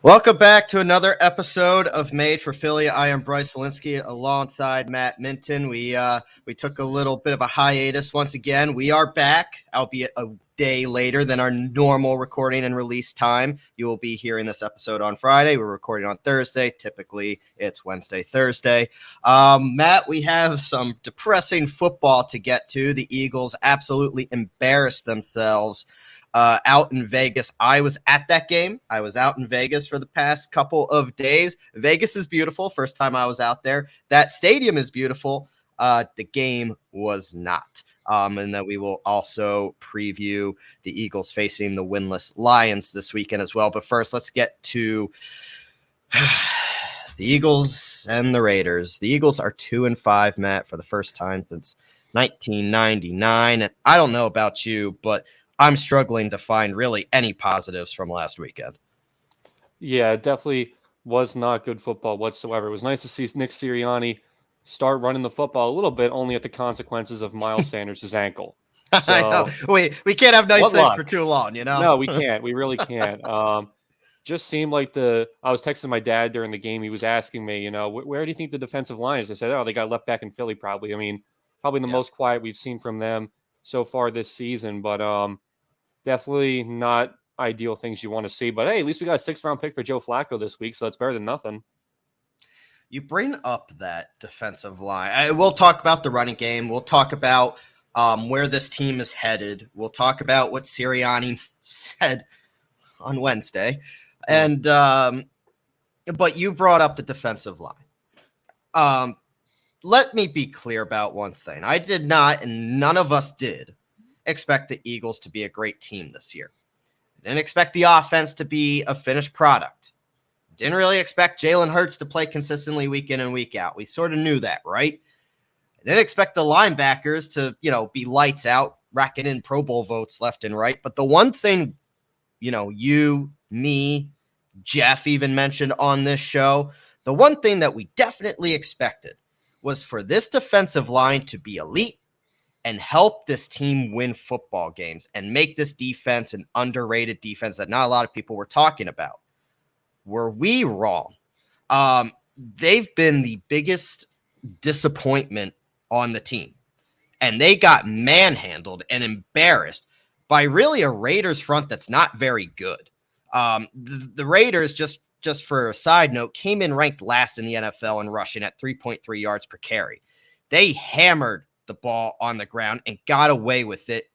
Welcome back to another episode of Made for Philly. I am Bryce alongside Matt Minton. We took a little bit of a hiatus once again. We are back, albeit a day later than our normal recording and release time. You will be hearing this episode on Friday. We're recording on Thursday. Typically, it's Wednesday, Thursday. Matt, we have some depressing football to get to. The Eagles absolutely embarrassed themselves out in Vegas. I was at that game. I was out in Vegas for the past couple of days. Vegas is beautiful. First time I was out there. That stadium is beautiful. The game was not. And then we will also preview the Eagles facing the winless Lions this weekend as well. But first, let's get to the Eagles and the Raiders. The Eagles are 2-5, Matt, for the first time since 1999. And I don't know about you, but I'm struggling to find really any positives from last weekend. Yeah, it definitely was not good football whatsoever. It was nice to see Nick Sirianni start running the football a little bit, only at the consequences of Miles Sanders' ankle. So, I know. We can't have nice things for too long, you know? No, we can't. We really can't. Just seemed like I was texting my dad during the game. He was asking me, where do you think the defensive line is? I said, they got left back in Philly probably. I mean, probably the most quiet we've seen from them so far this season, but definitely not ideal things you want to see. But hey, at least we got a 6th-round pick for Joe Flacco this week, so that's better than nothing. You bring up that defensive line. We'll talk about the running game. We'll talk about where this team is headed. We'll talk about what Sirianni said on Wednesday. And but you brought up the defensive line. Let me be clear about one thing. I did not, and none of us did, expect the Eagles to be a great team this year. Didn't expect the offense to be a finished product. Didn't really expect Jalen Hurts to play consistently week in and week out. We sort of knew that, right? Didn't expect the linebackers to, be lights out, racking in Pro Bowl votes left and right. But the one thing, you, me, Jeff even mentioned on this show, the one thing that we definitely expected was for this defensive line to be elite and help this team win football games and make this defense an underrated defense that not a lot of people were talking about. Were we wrong? They've been the biggest disappointment on the team, and they got manhandled and embarrassed by really a Raiders front that's not very good. The Raiders, just for a side note, came in ranked last in the NFL in rushing at 3.3 yards per carry. They hammered the ball on the ground and got away with it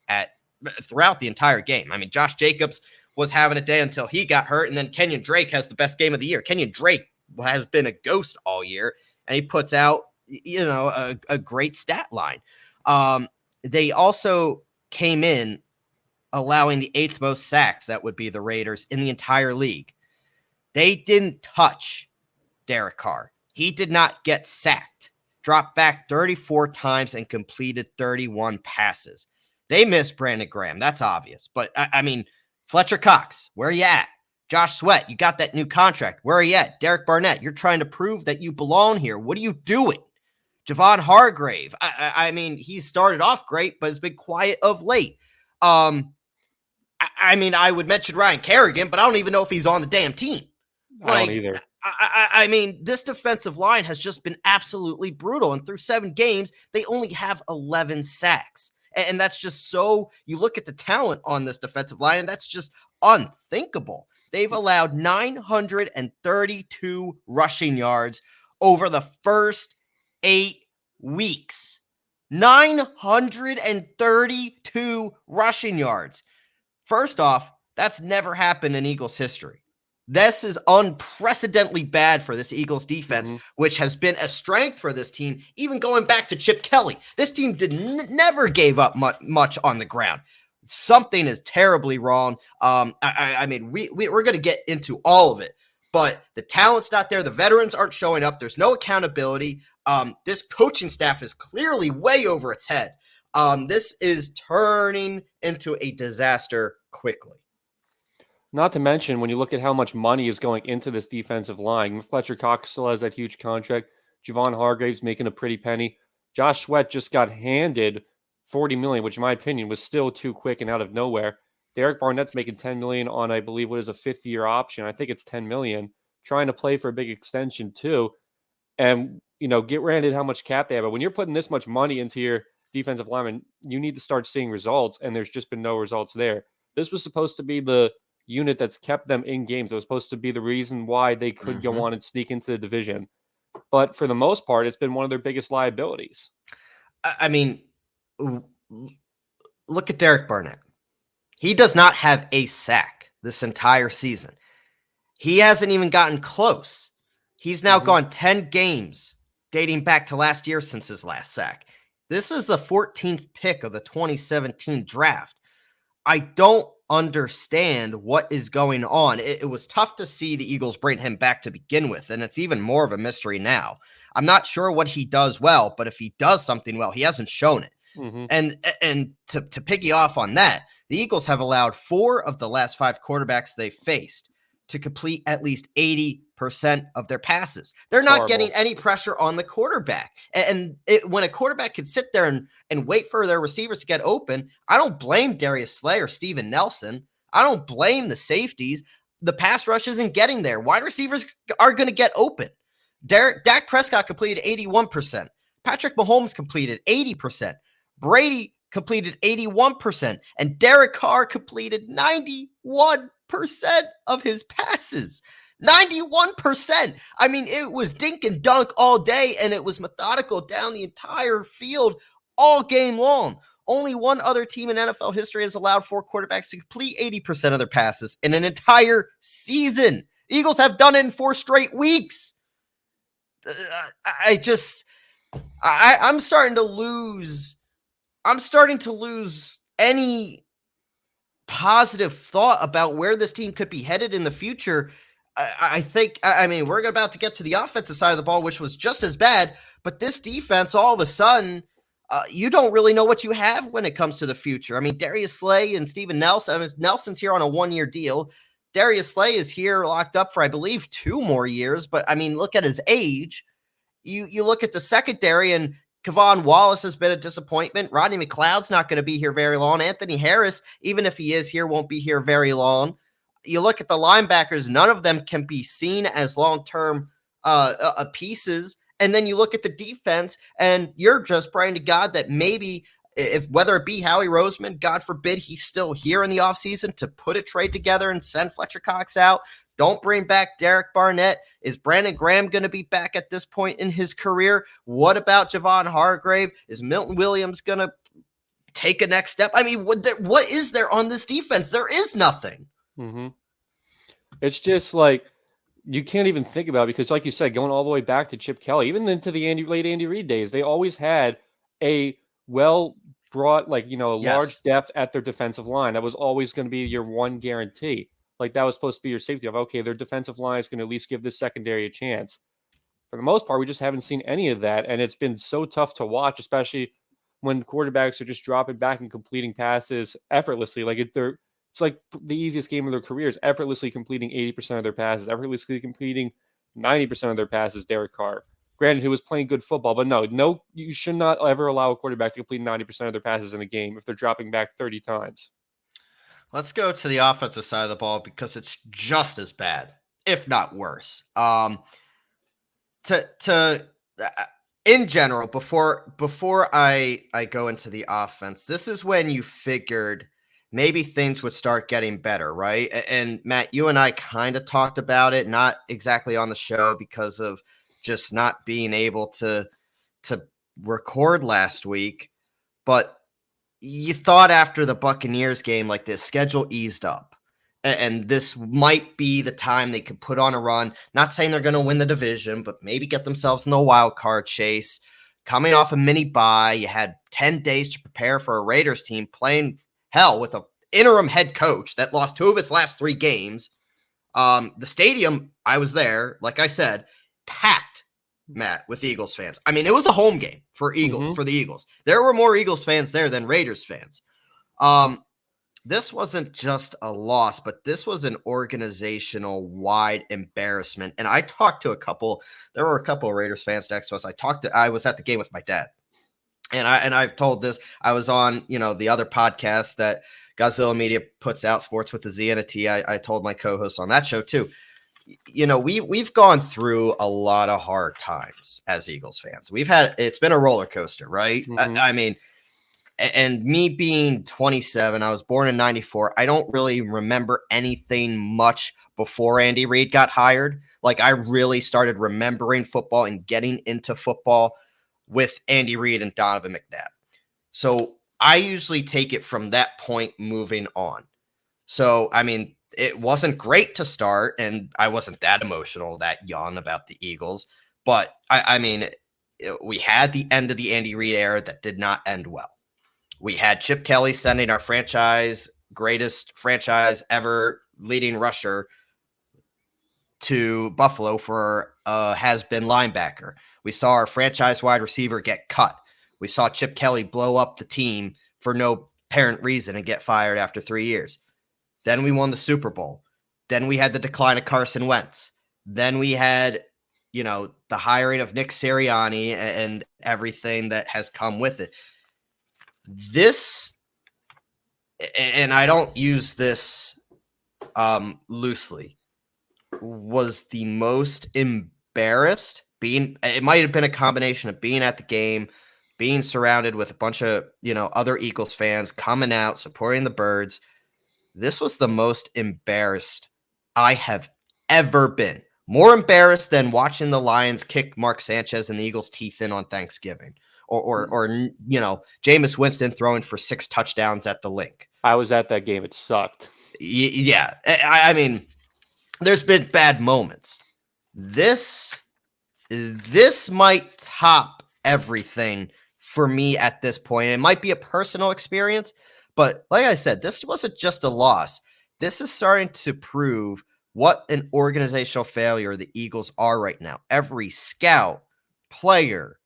throughout the entire game. I mean, Josh Jacobs was having a day until he got hurt, and then Kenyon Drake has the best game of the year. Kenyon Drake has been a ghost all year, and he puts out, a great stat line. They also came in allowing the 8th most sacks, that would be the Raiders, in the entire league. They didn't touch Derek Carr. He did not get sacked. Dropped back 34 times and completed 31 passes. They missed Brandon Graham. That's obvious. But, I mean, Fletcher Cox, where are you at? Josh Sweat, you got that new contract. Where are you at? Derrick Barnett, you're trying to prove that you belong here. What are you doing? Javon Hargrave, I mean, he started off great, but has been quiet of late. I mean, I would mention Ryan Kerrigan, but I don't even know if he's on the damn team. I don't either. I mean, this defensive line has just been absolutely brutal. And through 7 games, they only have 11 sacks. And that's just so, you look at the talent on this defensive line, and that's just unthinkable. They've allowed 932 rushing yards over the first 8 weeks. 932 rushing yards. First off, that's never happened in Eagles history. This is unprecedentedly bad for this Eagles defense, which has been a strength for this team, even going back to Chip Kelly. This team never gave up much on the ground. Something is terribly wrong. I mean, we're going to get into all of it, but the talent's not there. The veterans aren't showing up. There's no accountability. This coaching staff is clearly way over its head. This is turning into a disaster quickly. Not to mention, when you look at how much money is going into this defensive line, Fletcher Cox still has that huge contract. Javon Hargrave's making a pretty penny. Josh Sweat just got handed $40 million, which in my opinion was still too quick and out of nowhere. Derrick Barnett's making $10 million on, I believe, what is a 5th-year option. I think it's $10 million, trying to play for a big extension too. And, get granted how much cap they have. But when you're putting this much money into your defensive lineman, you need to start seeing results. And there's just been no results there. This was supposed to be the unit that's kept them in games. It was supposed to be the reason why they could go on and sneak into the division. But for the most part, it's been one of their biggest liabilities. I mean, look at Derrick Barnett. He does not have a sack this entire season. He hasn't even gotten close. He's now gone 10 games dating back to last year since his last sack. This is the 14th pick of the 2017 draft. I don't understand what is going on. It was tough to see the Eagles bring him back to begin with, and it's even more of a mystery now. I'm not sure what he does well, but if he does something well, he hasn't shown it. And to piggy off on that, the Eagles have allowed 4 of the last 5 quarterbacks they faced to complete at least 80% of their passes. They're not getting any pressure on the quarterback. And when a quarterback can sit there and wait for their receivers to get open, I don't blame Darius Slay or Steven Nelson. I don't blame the safeties. The pass rush isn't getting there. Wide receivers are going to get open. Dak Prescott completed 81%. Patrick Mahomes completed 80%. Brady completed 81%. And Derek Carr completed 91% of his passes. 91%. I mean, it was dink and dunk all day, and it was methodical down the entire field all game long. Only one other team in NFL history has allowed 4 quarterbacks to complete 80% of their passes in an entire season. The Eagles have done it in 4 straight weeks. I'm starting to lose any positive thought about where this team could be headed in the future. I mean, we're about to get to the offensive side of the ball, which was just as bad, but this defense, all of a sudden, you don't really know what you have when it comes to the future. I mean, Darius Slay and Steven Nelson, Nelson's here on a 1-year deal. Darius Slay is here locked up for, I believe, 2 more years, but I mean, look at his age. You look at the secondary, and Kevon Wallace has been a disappointment. Rodney McLeod's not going to be here very long. Anthony Harris, even if he is here, won't be here very long. You look at the linebackers, none of them can be seen as long-term pieces. And then you look at the defense, and you're just praying to God that maybe, whether it be Howie Roseman, God forbid he's still here in the offseason to put a trade together and send Fletcher Cox out. Don't bring back Derrick Barnett. Is Brandon Graham going to be back at this point in his career? What about Javon Hargrave? Is Milton Williams going to take a next step? I mean, what is there on this defense? There is nothing. It's just like, you can't even think about it because, like you said, going all the way back to Chip Kelly, even into the late Andy Reid days, they always had a well-brought, large depth at their defensive line. That was always going to be your one guarantee. Like, that was supposed to be your safety of, okay, their defensive line is going to at least give this secondary a chance. For the most part, we just haven't seen any of that, and it's been so tough to watch, especially when quarterbacks are just dropping back and completing passes effortlessly. It's like the easiest game of their careers, effortlessly completing 80% of their passes, effortlessly completing 90% of their passes, Derek Carr. Granted, he was playing good football, but no, you should not ever allow a quarterback to complete 90% of their passes in a game if they're dropping back 30 times. Let's go to the offensive side of the ball because it's just as bad, if not worse. In general, before I go into the offense, this is when you figured maybe things would start getting better, right? And Matt, you and I kind of talked about it, not exactly on the show because of just not being able to record last week, but you thought after the Buccaneers game, like, this schedule eased up, and this might be the time they could put on a run. Not saying they're going to win the division, but maybe get themselves in the wild card chase. Coming off a mini bye, you had 10 days to prepare for a Raiders team playing hell with an interim head coach that lost 2 of his last 3 games. The stadium, I was there, like I said, packed, Matt, with Eagles fans. I mean, it was a home game for the Eagles. There were more Eagles fans there than Raiders fans. This wasn't just a loss, but this was an organizational wide embarrassment. And I talked to there were a couple of Raiders fans next to us. I was at the game with my dad. And I've told this, I was on, the other podcast that Godzilla Media puts out Sports with a Z and a T. I told my co-host on that show too. We've gone through a lot of hard times as Eagles fans. It's been a roller coaster, right? Mhm. I mean, and me being 27, I was born in 94. I don't really remember anything much before Andy Reid got hired. Like, I really started remembering football and getting into football with Andy Reid and Donovan McNabb. So I usually take it from that point moving on. So, I mean, it wasn't great to start, and I wasn't that emotional, that young about the Eagles. But, I mean, we had the end of the Andy Reid era that did not end well. We had Chip Kelly sending our greatest franchise ever leading rusher to Buffalo for a has-been linebacker. We saw our franchise wide receiver get cut. We saw Chip Kelly blow up the team for no apparent reason and get fired after 3 years. Then we won the Super Bowl. Then we had the decline of Carson Wentz. Then we had, the hiring of Nick Sirianni and everything that has come with it. This, and I don't use this loosely, was the most embarrassed it might have been a combination of being at the game, being surrounded with a bunch of, other Eagles fans coming out, supporting the Birds. This was the most embarrassed I have ever been. More embarrassed than watching the Lions kick Mark Sanchez and the Eagles' teeth in on Thanksgiving. Or Jameis Winston throwing for 6 touchdowns at the Link. I was at that game. It sucked. Yeah. I mean, there's been bad moments. This might top everything for me at this point. It might be a personal experience, but like I said, this wasn't just a loss. This is starting to prove what an organizational failure the Eagles are right now. Every scout, player,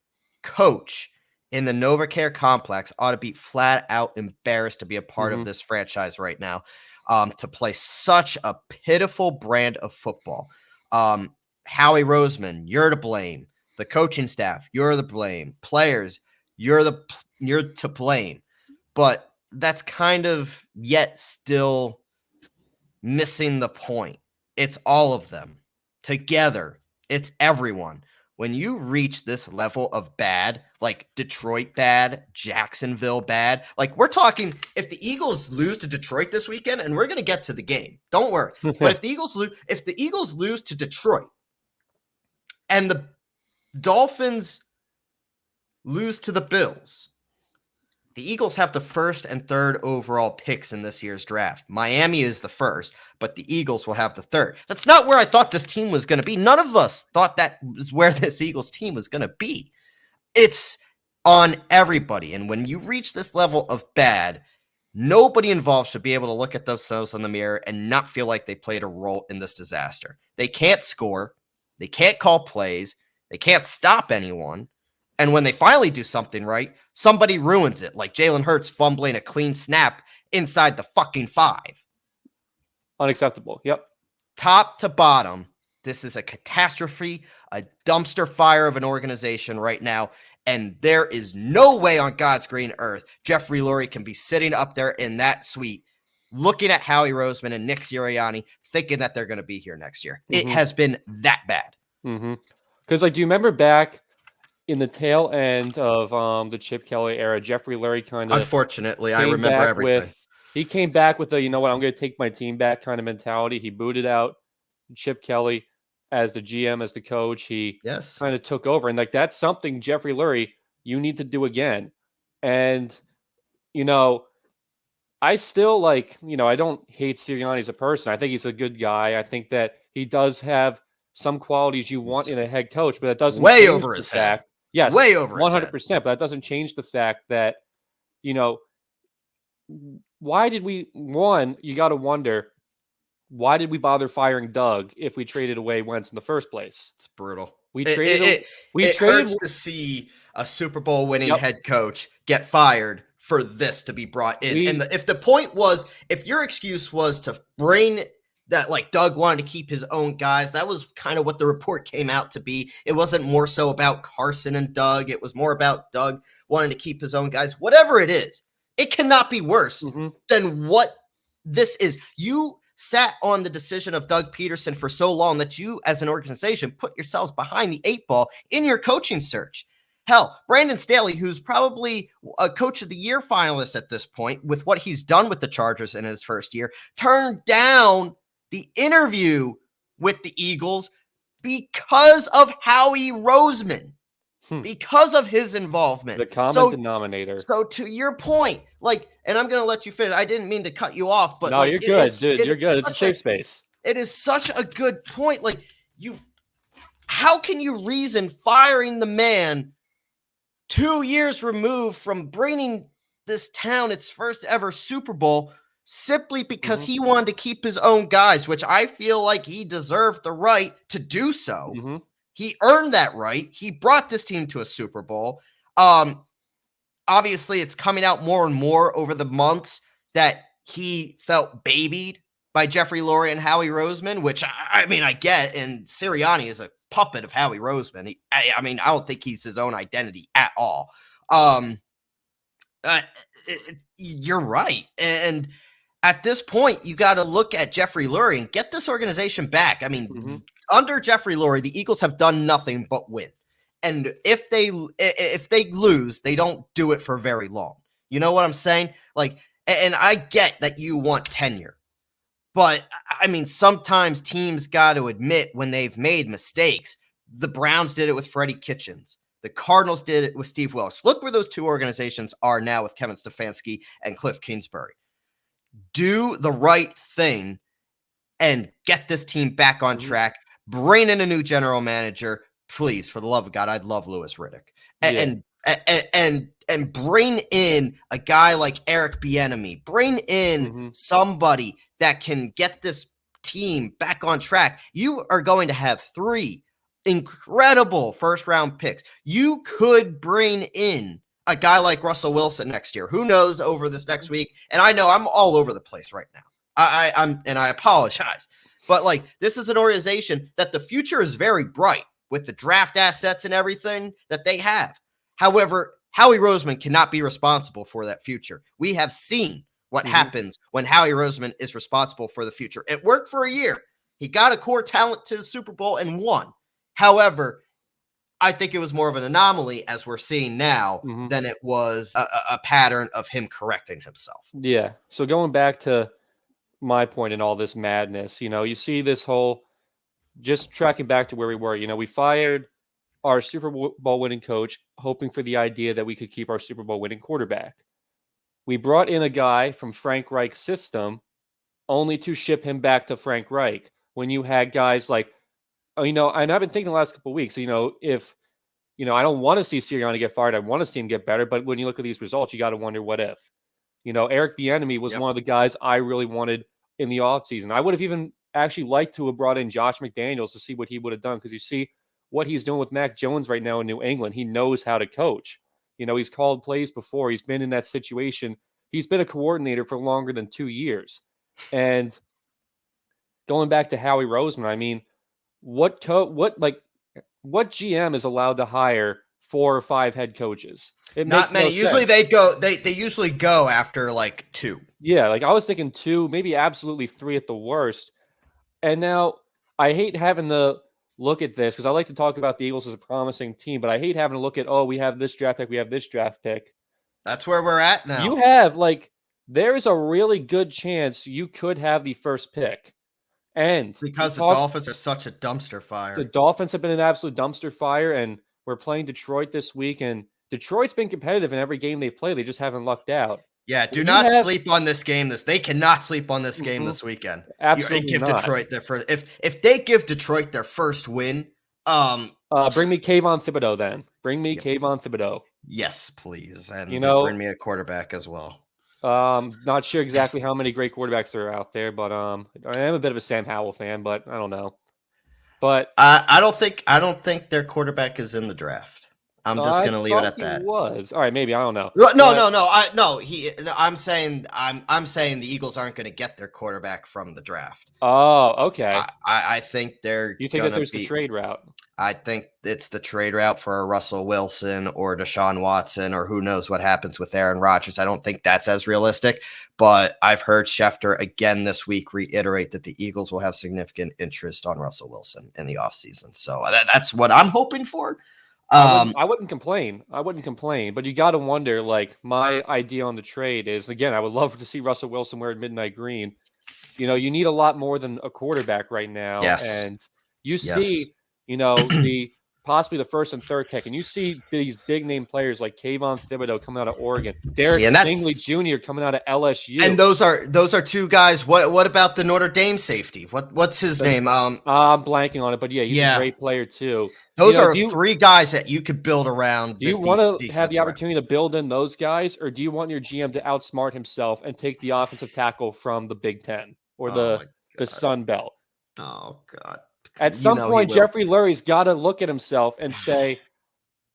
coach in the NovaCare complex ought to be flat out embarrassed to be a part of this franchise right now, to play such a pitiful brand of football. Howie Roseman, you're to blame. The coaching staff, you're to blame. Players, you're to blame. But that's kind of yet still missing the point. It's all of them together. It's everyone. When you reach this level of bad, like Detroit bad, Jacksonville bad, like we're talking, if the Eagles lose to Detroit this weekend, and we're going to get to the game, don't worry. But if the Eagles lose to Detroit and the Dolphins lose to the Bills, the Eagles have the first and third overall picks in this year's draft. Miami is the first, but the Eagles will have the third. That's not where I thought this team was going to be. None of us thought that was where this Eagles team was going to be. It's on everybody. And when you reach this level of bad, nobody involved should be able to look at themselves in the mirror and not feel like they played a role in this disaster. They can't score. They can't call plays. They can't stop anyone. And when they finally do something right, somebody ruins it, like Jalen Hurts fumbling a clean snap inside the fucking 5. Unacceptable. Yep. Top to bottom, this is a catastrophe, a dumpster fire of an organization right now. And there is no way on God's green earth Jeffrey Lurie can be sitting up there in that suite looking at Howie Roseman and Nick Sirianni thinking that they're going to be here next year. It has been that bad. Because, do you remember back in the tail end of the Chip Kelly era, Jeffrey Lurie kind of, unfortunately, I remember everything. He came back with a, I'm going to take my team back kind of mentality. He booted out Chip Kelly as the GM, as the coach. He kind of took over. And that's something, Jeffrey Lurie, you need to do again. And, I still I don't hate Sirianni as a person. I think he's a good guy. I think that he does have some qualities you want in a head coach, but that doesn't way over his head. Yes, way over 100%. But that doesn't change the fact that, why did we? One, you got to wonder, why did we bother firing Doug if we traded away Wentz in the first place? It's brutal. It hurts to see a Super Bowl winning head coach get fired for this to be brought in. If your excuse was to bring that, Doug wanted to keep his own guys, that was kind of what the report came out to be. It wasn't more so about Carson and Doug. It was more about Doug wanting to keep his own guys. Whatever it is, It cannot be worse Mm-hmm. than what this is. You sat on the decision of Doug Peterson for so long that you, as an organization, put yourselves behind the 8 ball in your coaching search. Hell, Brandon Staley, who's probably a Coach of the Year finalist at this point with what he's done with the Chargers in his first year, turned down the interview with the Eagles because of Howie Roseman, because of his involvement. The common denominator. So to your point, like, and I'm going to let you finish. I didn't mean to cut you off, but no, like, you're good, dude. You're good. It's a safe space. It is such a good point. Like, how can you reason firing the man 2 years removed from bringing this town its first ever Super Bowl simply because he wanted to keep his own guys, which I feel like he deserved the right to do so. He earned that right. He brought this team to a Super Bowl. Obviously, it's coming out more and more over the months that he felt babied by Jeffrey Lurie and Howie Roseman, which I mean, I get. And Sirianni is a puppet of Howie Roseman. I mean, I don't think he's his own identity at all. You're right. And at this point, you got to look at Jeffrey Lurie and get this organization back. I mean, under Jeffrey Lurie, the Eagles have done nothing but win. And if they lose, they don't do it for very long. You know what I'm saying? Like, and I get that you want tenure, but I mean, sometimes teams got to admit when they've made mistakes. The Browns did it with Freddie Kitchens. The Cardinals did it with Steve Welsh. Look where those two organizations are now with Kevin Stefanski and Cliff Kingsbury. Do the right thing and get this team back on track. Bring in a new general manager. Please, for the love of God, I'd love Louis Riddick. And bring in a guy like Eric Bieniemy. Bring in somebody that can get this team back on track. You are going to have 3 incredible first-round picks. You could bring in a guy like Russell Wilson next year. Who knows over this next week? And I know I'm all over the place right now. I apologize. But like, this is an organization that the future is very bright with the draft assets and everything that they have. However, Howie Roseman cannot be responsible for that future. We have seen what happens when Howie Roseman is responsible for the future. It worked for a year. He got a core talent to the Super Bowl and won. However, I think it was more of an anomaly, as we're seeing now, than it was a pattern of him correcting himself. Yeah. So going back to my point in all this madness, you see this whole, just tracking back to where we were, we fired our Super Bowl winning coach, hoping for the idea that we could keep our Super Bowl winning quarterback. We brought in a guy from Frank Reich's system only to ship him back to Frank Reich. When you had guys like, and I've been thinking the last couple of weeks, if, I don't want to see Sirianni get fired. I want to see him get better. But when you look at these results, you got to wonder what if. Eric Bieniemy was one of the guys I really wanted in the offseason. I would have even actually liked to have brought in Josh McDaniels to see what he would have done, because you see what he's doing with Mac Jones right now in New England. He knows how to coach. He's called plays before. He's been in that situation. He's been a coordinator for longer than 2 years. And going back to Howie Roseman, I mean, what GM is allowed to hire 4 or 5 head coaches? It Not makes many. no Usually sense. they usually go after like 2. Yeah, like I was thinking 2, maybe absolutely 3 at the worst. And now I hate having to look at this, because I like to talk about the Eagles as a promising team, but I hate having to look at, we have this draft pick, we have this draft pick. That's where we're at now. You have, there's a really good chance you could have the first pick. And because the Dolphins are such a dumpster fire. The Dolphins have been an absolute dumpster fire, and we're playing Detroit this week, and Detroit's been competitive in every game they've played. They just haven't lucked out. Yeah, do not sleep on this game. They cannot sleep on this game this weekend. Absolutely give not. Detroit their first. If they give Detroit their first win, bring me Kayvon Thibodeau then. Bring me Kayvon Thibodeau. Yes, please, and bring me a quarterback as well. Not sure exactly how many great quarterbacks are out there, but I am a bit of a Sam Howell fan, but I don't know. But I don't think their quarterback is in the draft. I'm just going to leave it at that. Was all right. Maybe, I don't know. No. I'm saying the Eagles aren't going to get their quarterback from the draft. Oh, okay. I think they're. You think that there's the trade route? I think it's the trade route for a Russell Wilson or Deshaun Watson, or who knows what happens with Aaron Rodgers. I don't think that's as realistic, but I've heard Schefter again this week reiterate that the Eagles will have significant interest on Russell Wilson in the offseason. So that's what I'm hoping for. I wouldn't complain. But you got to wonder, like, my idea on the trade is, again, I would love to see Russell Wilson wear midnight green. You need a lot more than a quarterback right now. Yes. And you see, the possibly the first and third pick, and you see these big name players like Kayvon Thibodeau coming out of Oregon, Derek Stingley Jr. coming out of LSU. And those are two guys. What about the Notre Dame safety? What's his name? I'm blanking on it, but he's a great player too. Those are three guys that you could build around. Do you want to have the opportunity to build in those guys, or do you want your GM to outsmart himself and take the offensive tackle from the Big Ten or the Sun Belt? Oh, God. At some point, Jeffrey Lurie's got to look at himself and say,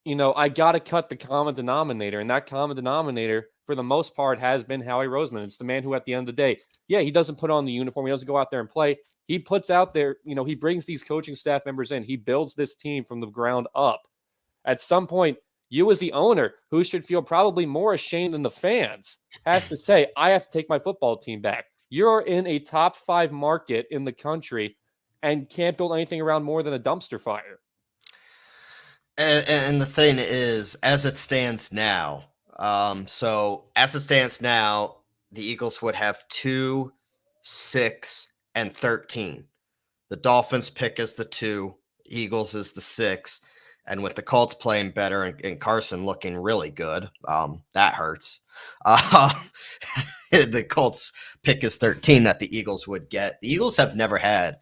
I got to cut the common denominator. And that common denominator, for the most part, has been Howie Roseman. It's the man who, at the end of the day, he doesn't put on the uniform. He doesn't go out there and play. He puts out there, he brings these coaching staff members in. He builds this team from the ground up. At some point, you as the owner, who should feel probably more ashamed than the fans, has to say, I have to take my football team back. You're in a top 5 market in the country and can't build anything around more than a dumpster fire. And the thing is, as it stands now, the Eagles would have 2, 6, and 13. The Dolphins pick as the 2, Eagles is the 6, and with the Colts playing better and Carson looking really good, that hurts. The Colts pick is 13 that the Eagles would get. The Eagles have never had.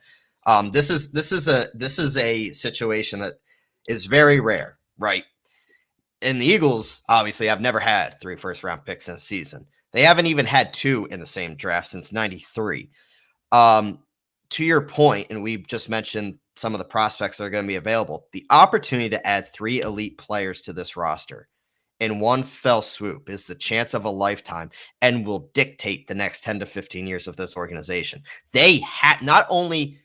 This is a situation that is very rare, right? And the Eagles obviously have never had 3 first-round picks in a season. They haven't even had 2 in the same draft since '93. To your point, and we've just mentioned some of the prospects that are going to be available, the opportunity to add 3 elite players to this roster in one fell swoop is the chance of a lifetime and will dictate the next 10 to 15 years of this organization. They not only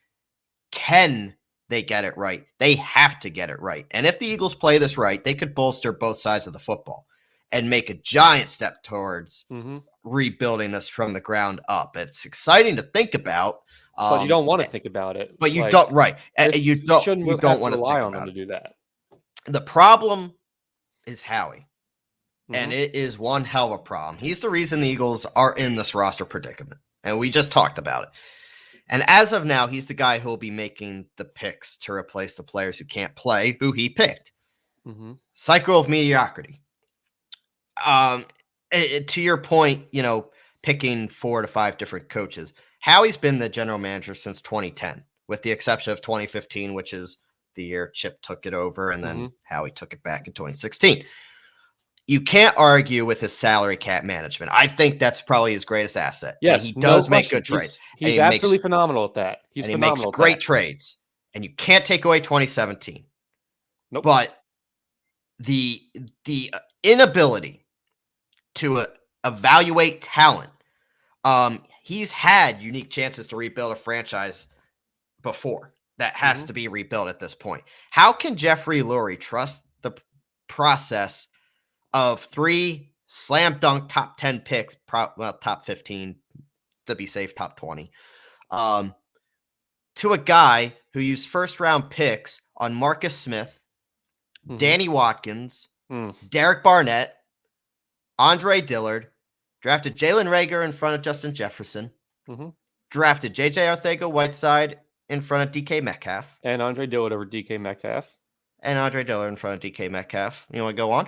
can they get it right, they have to get it right. And if the Eagles play this right, they could bolster both sides of the football and make a giant step towards rebuilding this from the ground up. It's exciting to think about. But you don't want to think about it. But you don't, right. You don't want to rely on them to do that. The problem is Howie. And it is one hell of a problem. He's the reason the Eagles are in this roster predicament. And we just talked about it. And as of now, he's the guy who will be making the picks to replace the players who can't play, who he picked. Cycle of mediocrity. To your point, picking 4 to 5 different coaches. Howie's been the general manager since 2010, with the exception of 2015, which is the year Chip took it over, and then Howie took it back in 2016. You can't argue with his salary cap management. I think that's probably his greatest asset. Yes, and he does make good trades. He's absolutely phenomenal at that. He makes great trades, and you can't take away 2017. Nope. But the inability to evaluate talent. He's had unique chances to rebuild a franchise before that has to be rebuilt at this point. How can Jeffrey Lurie trust the process of 3 slam dunk top 10 picks, top 15 to be safe, top 20, to a guy who used first-round picks on Marcus Smith, Danny Watkins, Derrick Barnett, Andre Dillard, drafted Jalen Reagor in front of Justin Jefferson, drafted J.J. Arcega-Whiteside in front of DK Metcalf. And Andre Dillard over DK Metcalf. And Andre Dillard in front of DK Metcalf. You want to go on?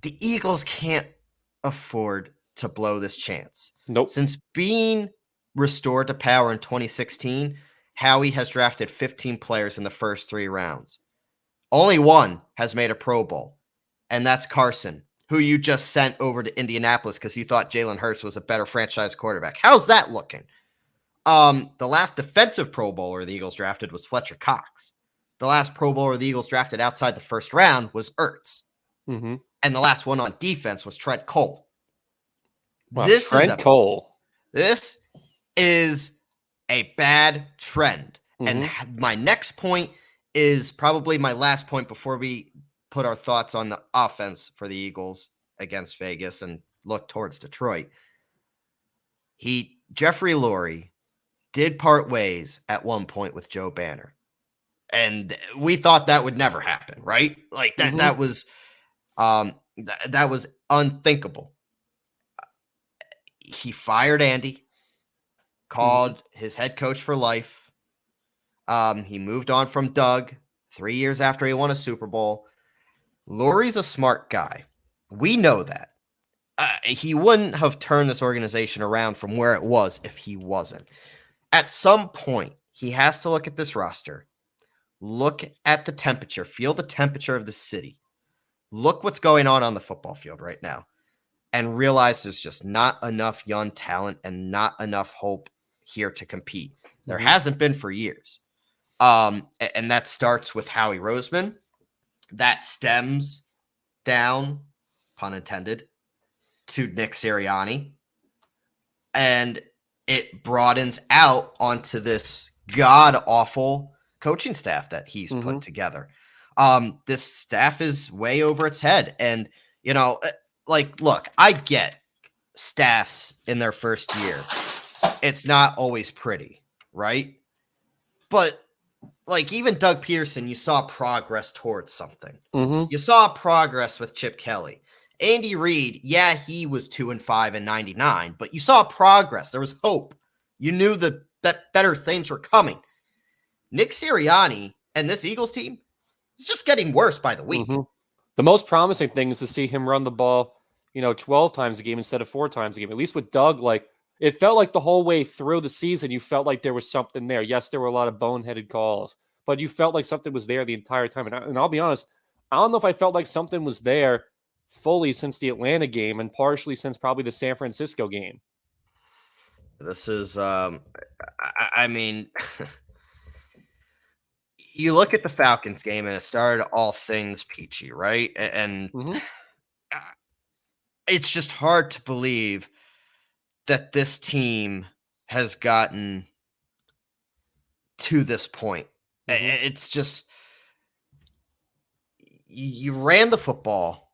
The Eagles can't afford to blow this chance. Nope. Since being restored to power in 2016, Howie has drafted 15 players in the first 3 rounds. Only one has made a Pro Bowl, and that's Carson, who you just sent over to Indianapolis because you thought Jalen Hurts was a better franchise quarterback. How's that looking? The last defensive Pro Bowler the Eagles drafted was Fletcher Cox. The last Pro Bowler the Eagles drafted outside the first round was Ertz. And the last one on defense was Trent Cole. Wow, Trent Cole. This is a bad trend. And my next point is probably my last point before we put our thoughts on the offense for the Eagles against Vegas and look towards Detroit. Jeffrey Lurie did part ways at one point with Joe Banner. And we thought that would never happen, right? Like that was that was unthinkable. He fired Andy, called his head coach for life. He moved on from Doug 3 years after he won a Super Bowl. Lurie's a smart guy. We know that. He wouldn't have turned this organization around from where it was if he wasn't. At some point, he has to look at this roster, look at the temperature, feel the temperature of the city, look what's going on the football field right now, and realize there's just not enough young talent and not enough hope here to compete. There hasn't been for years. And that starts with Howie Roseman. That stems down, pun intended, to Nick Sirianni. And it broadens out onto this god-awful coaching staff that he's put together. This staff is way over its head. And, look, I get staffs in their first year. It's not always pretty, right? But, even Doug Peterson, you saw progress towards something. You saw progress with Chip Kelly. Andy Reid, yeah, he was 2-5 in 99, but you saw progress. There was hope. You knew that better things were coming. Nick Sirianni and this Eagles team is just getting worse by the week. The most promising thing is to see him run the ball, 12 times a game instead of 4 times a game. At least with Doug, it felt like the whole way through the season, you felt like there was something there. Yes, there were a lot of boneheaded calls, but you felt like something was there the entire time. And I'll be honest, I don't know if I felt like something was there fully since the Atlanta game and partially since probably the San Francisco game. This is, I mean, you look at the Falcons game and it started all things peachy, right? And it's just hard to believe that this team has gotten to this point. It's just, you ran the football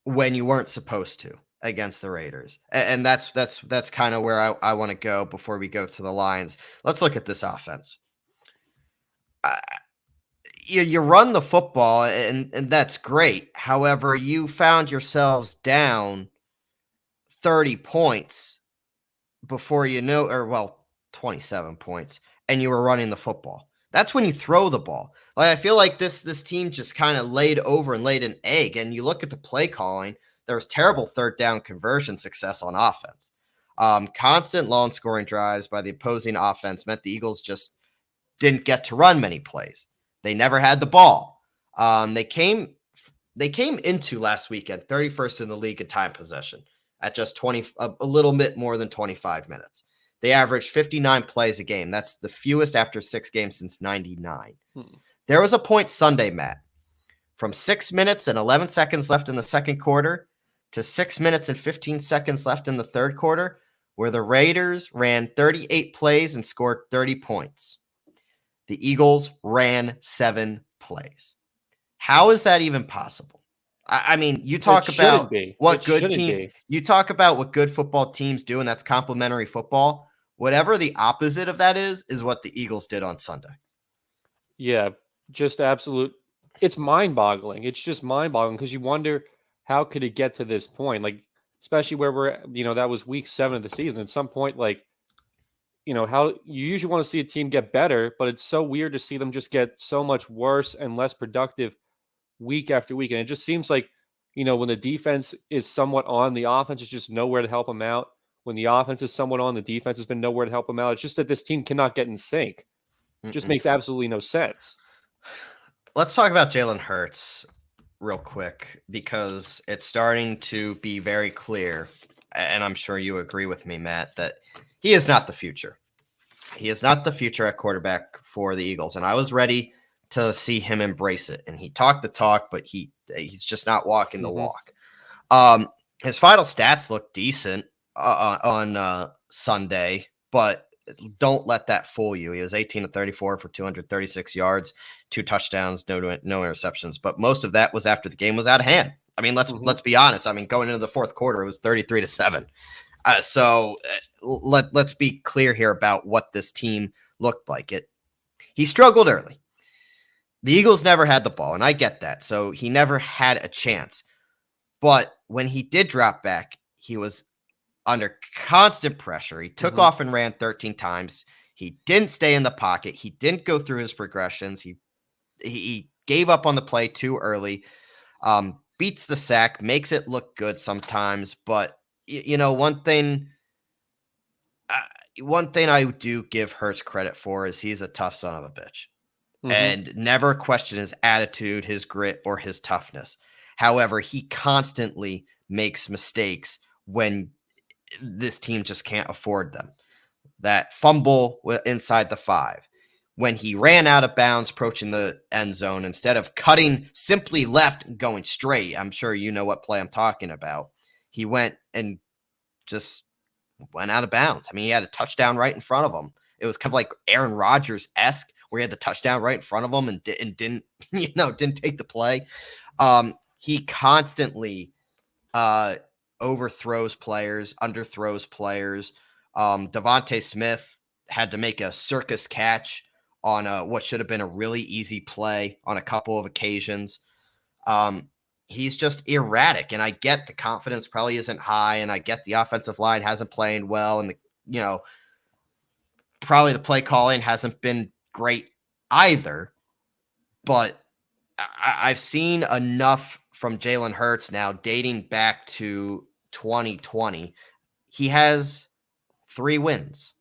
when you weren't supposed to against the Raiders. And that's kind of where I want to go before we go to the Lions. Let's look at this offense. You run the football and that's great. However, you found yourselves down 30 points before 27 points, and you were running the football. That's when you throw the ball. I feel like this team just kind of laid an egg, and you look at the play calling, there was terrible third down conversion success on offense. Constant long scoring drives by the opposing offense meant the Eagles just didn't get to run many plays. They never had the ball. They came into last weekend 31st in the league in time possession at just a little bit more than 25 minutes. They averaged 59 plays a game. That's the fewest after 6 games since 99. There was a point Sunday, Matt, from 6 minutes and 11 seconds left in the second quarter to 6 minutes and 15 seconds left in the third quarter, where the Raiders ran 38 plays and scored 30 points. The Eagles ran 7 plays. How is that even possible? I mean, you talk about what good team. You talk about what good football teams do, and that's complimentary football. Whatever the opposite of that is what the Eagles did on Sunday. Yeah, just absolute. It's mind-boggling. It's just mind-boggling because you wonder how could it get to this point? Especially where we're, that was week 7 of the season. At some point, how you usually want to see a team get better, but it's so weird to see them just get so much worse and less productive week after week. And it just seems like, when the defense is somewhat on, the offense is just nowhere to help them out. When the offense is somewhat on, the defense has been nowhere to help them out. It's just that this team cannot get in sync. It just makes absolutely no sense. Let's talk about Jalen Hurts real quick, because it's starting to be very clear, and I'm sure you agree with me, Matt, that he is not the future. He is not the future at quarterback for the Eagles, and I was ready to see him embrace it. And he talked the talk, but he's just not walking the walk. His final stats look decent on Sunday, but don't let that fool you. He was 18 to 34 for 236 yards, 2 touchdowns, no interceptions. But most of that was after the game was out of hand. I mean, let's be honest. I mean, going into the fourth quarter, it was 33-7. Let's be clear here about what this team looked like. He struggled early. The Eagles never had the ball, and I get that. So he never had a chance. But when he did drop back, he was under constant pressure. He took off and ran 13 times. He didn't stay in the pocket. He didn't go through his progressions. He gave up on the play too early. Beats the sack, makes it look good sometimes. But, one thing I do give Hurts credit for is he's a tough son of a bitch. And never question his attitude, his grit, or his toughness. However, he constantly makes mistakes when this team just can't afford them. That fumble inside the 5, when he ran out of bounds approaching the end zone, instead of cutting simply left and going straight, I'm sure you know what play I'm talking about, he went and just went out of bounds. I mean, he had a touchdown right in front of him. It was kind of like Aaron Rodgers-esque, where he had the touchdown right in front of him and didn't take the play. He constantly overthrows players, underthrows players. Devontae Smith had to make a circus catch on what should have been a really easy play on a couple of occasions. He's just erratic, and I get the confidence probably isn't high, and I get the offensive line hasn't played well, and probably the play calling hasn't been great either. But I've seen enough from Jalen Hurts now, dating back to 2020. He has 3 wins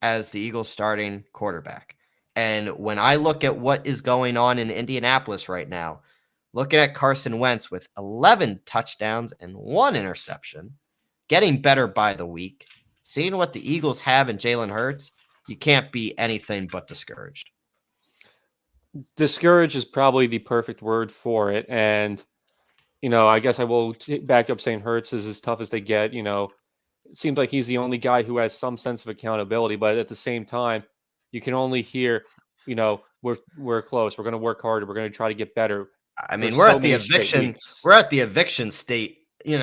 as the Eagles starting quarterback. And when I look at what is going on in Indianapolis right now, looking at Carson Wentz with 11 touchdowns and 1 interception, getting better by the week, seeing what the Eagles have in Jalen Hurts, you can't be anything but discouraged. Discouraged is probably the perfect word for it. And, I guess I will back up saying Hurts is as tough as they get. It seems like he's the only guy who has some sense of accountability, but at the same time, you can only hear, we're close. We're going to work harder. We're going to try to get better. I mean, we're at the eviction state,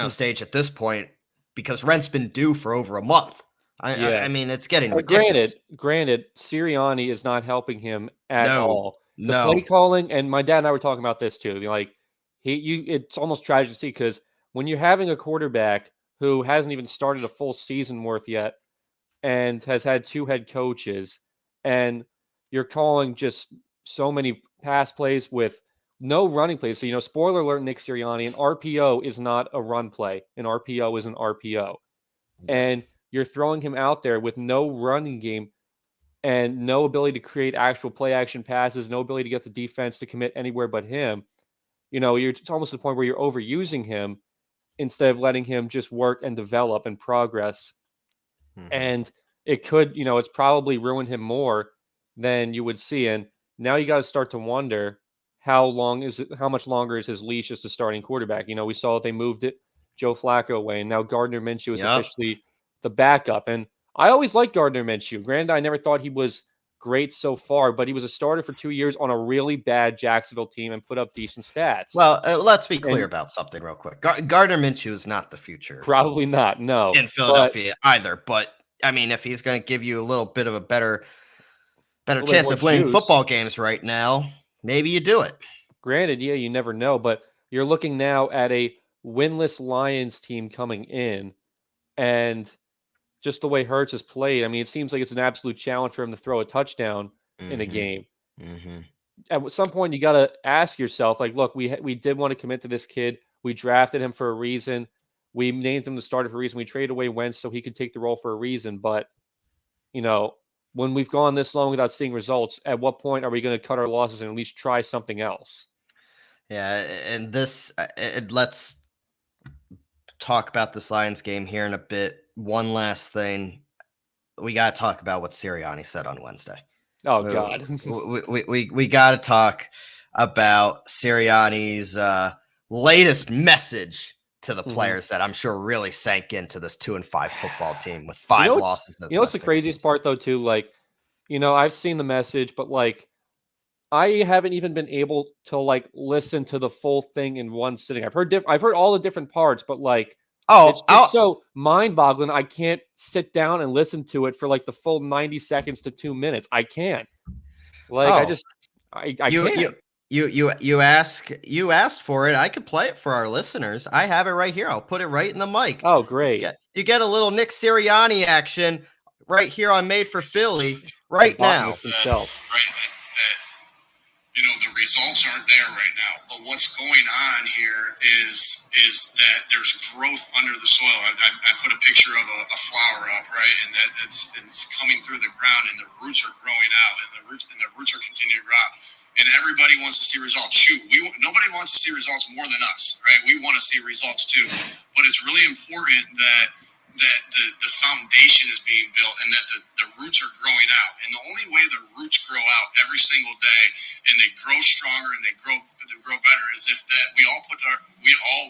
stage at this point, because rent's been due for over a month. I mean, it's getting ridiculous. Granted, Sirianni is not helping him at all. The No. play calling, and my dad and I were talking about this too. It's almost tragic to see, because when you're having a quarterback who hasn't even started a full season worth yet and has had 2 head coaches, and you're calling just so many pass plays with no running plays. So, spoiler alert, Nick Sirianni, an RPO is not a run play. An RPO is an RPO. And you're throwing him out there with no running game and no ability to create actual play action passes, no ability to get the defense to commit anywhere but him. It's almost to the point where you're overusing him instead of letting him just work and develop and progress. And it could, it's probably ruined him more than you would see. And now you got to start to wonder how much longer is his leash as the starting quarterback. We saw that they moved Joe Flacco away, and now Gardner Minshew is officially the backup. And I always liked Gardner Minshew. Granted, I never thought he was great so far, but he was a starter for 2 years on a really bad Jacksonville team and put up decent stats. Well, let's be clear about something real quick. Gardner Minshew is not the future. Probably not, no. In Philadelphia either. But, I mean, if he's going to give you a little bit of a better chance of winning football games right now, maybe you do it. Granted, yeah, you never know, but you're looking now at a winless Lions team coming in, and just the way Hurts has played, I mean, it seems like it's an absolute challenge for him to throw a touchdown in a game. At some point, you got to ask yourself, look, we did want to commit to this kid. We drafted him for a reason. We named him the starter for a reason. We traded away Wentz so he could take the role for a reason. But, when we've gone this long without seeing results, at what point are we going to cut our losses and at least try something else? Yeah, and let's talk about this Lions game here in a bit. One last thing. We got to talk about what Sirianni said on Wednesday. Oh, God. we got to talk about Sirianni's latest message to the Mhm. players that I'm sure really sank into this 2-5 football team with 5 losses. What's the craziest part though too? Like, I've seen the message, but like I haven't even been able to like listen to the full thing in one sitting. I've heard all the different parts, but like it's Oh, just so mind-boggling. I can't sit down and listen to it for like the full 90 seconds to 2 minutes. I can't. Like oh, I you can't. asked for it. I could play it for our listeners. I have it right here. I'll put it right in the mic. Oh, great. You get a little Nick Sirianni action right here on Made for Philly The right now. botanist himself. The results aren't there right now. But what's going on here is that there's growth under the soil. I put a picture of a flower up, right, and that it's coming through the ground, and the roots are growing out, and the roots are continuing to grow out. And everybody wants to see results. Shoot, nobody wants to see results more than us, right? We want to see results too. But it's really important that the foundation is being built and that the roots are growing out. And the only way the roots grow out every single day and they grow stronger and they grow better is if that we all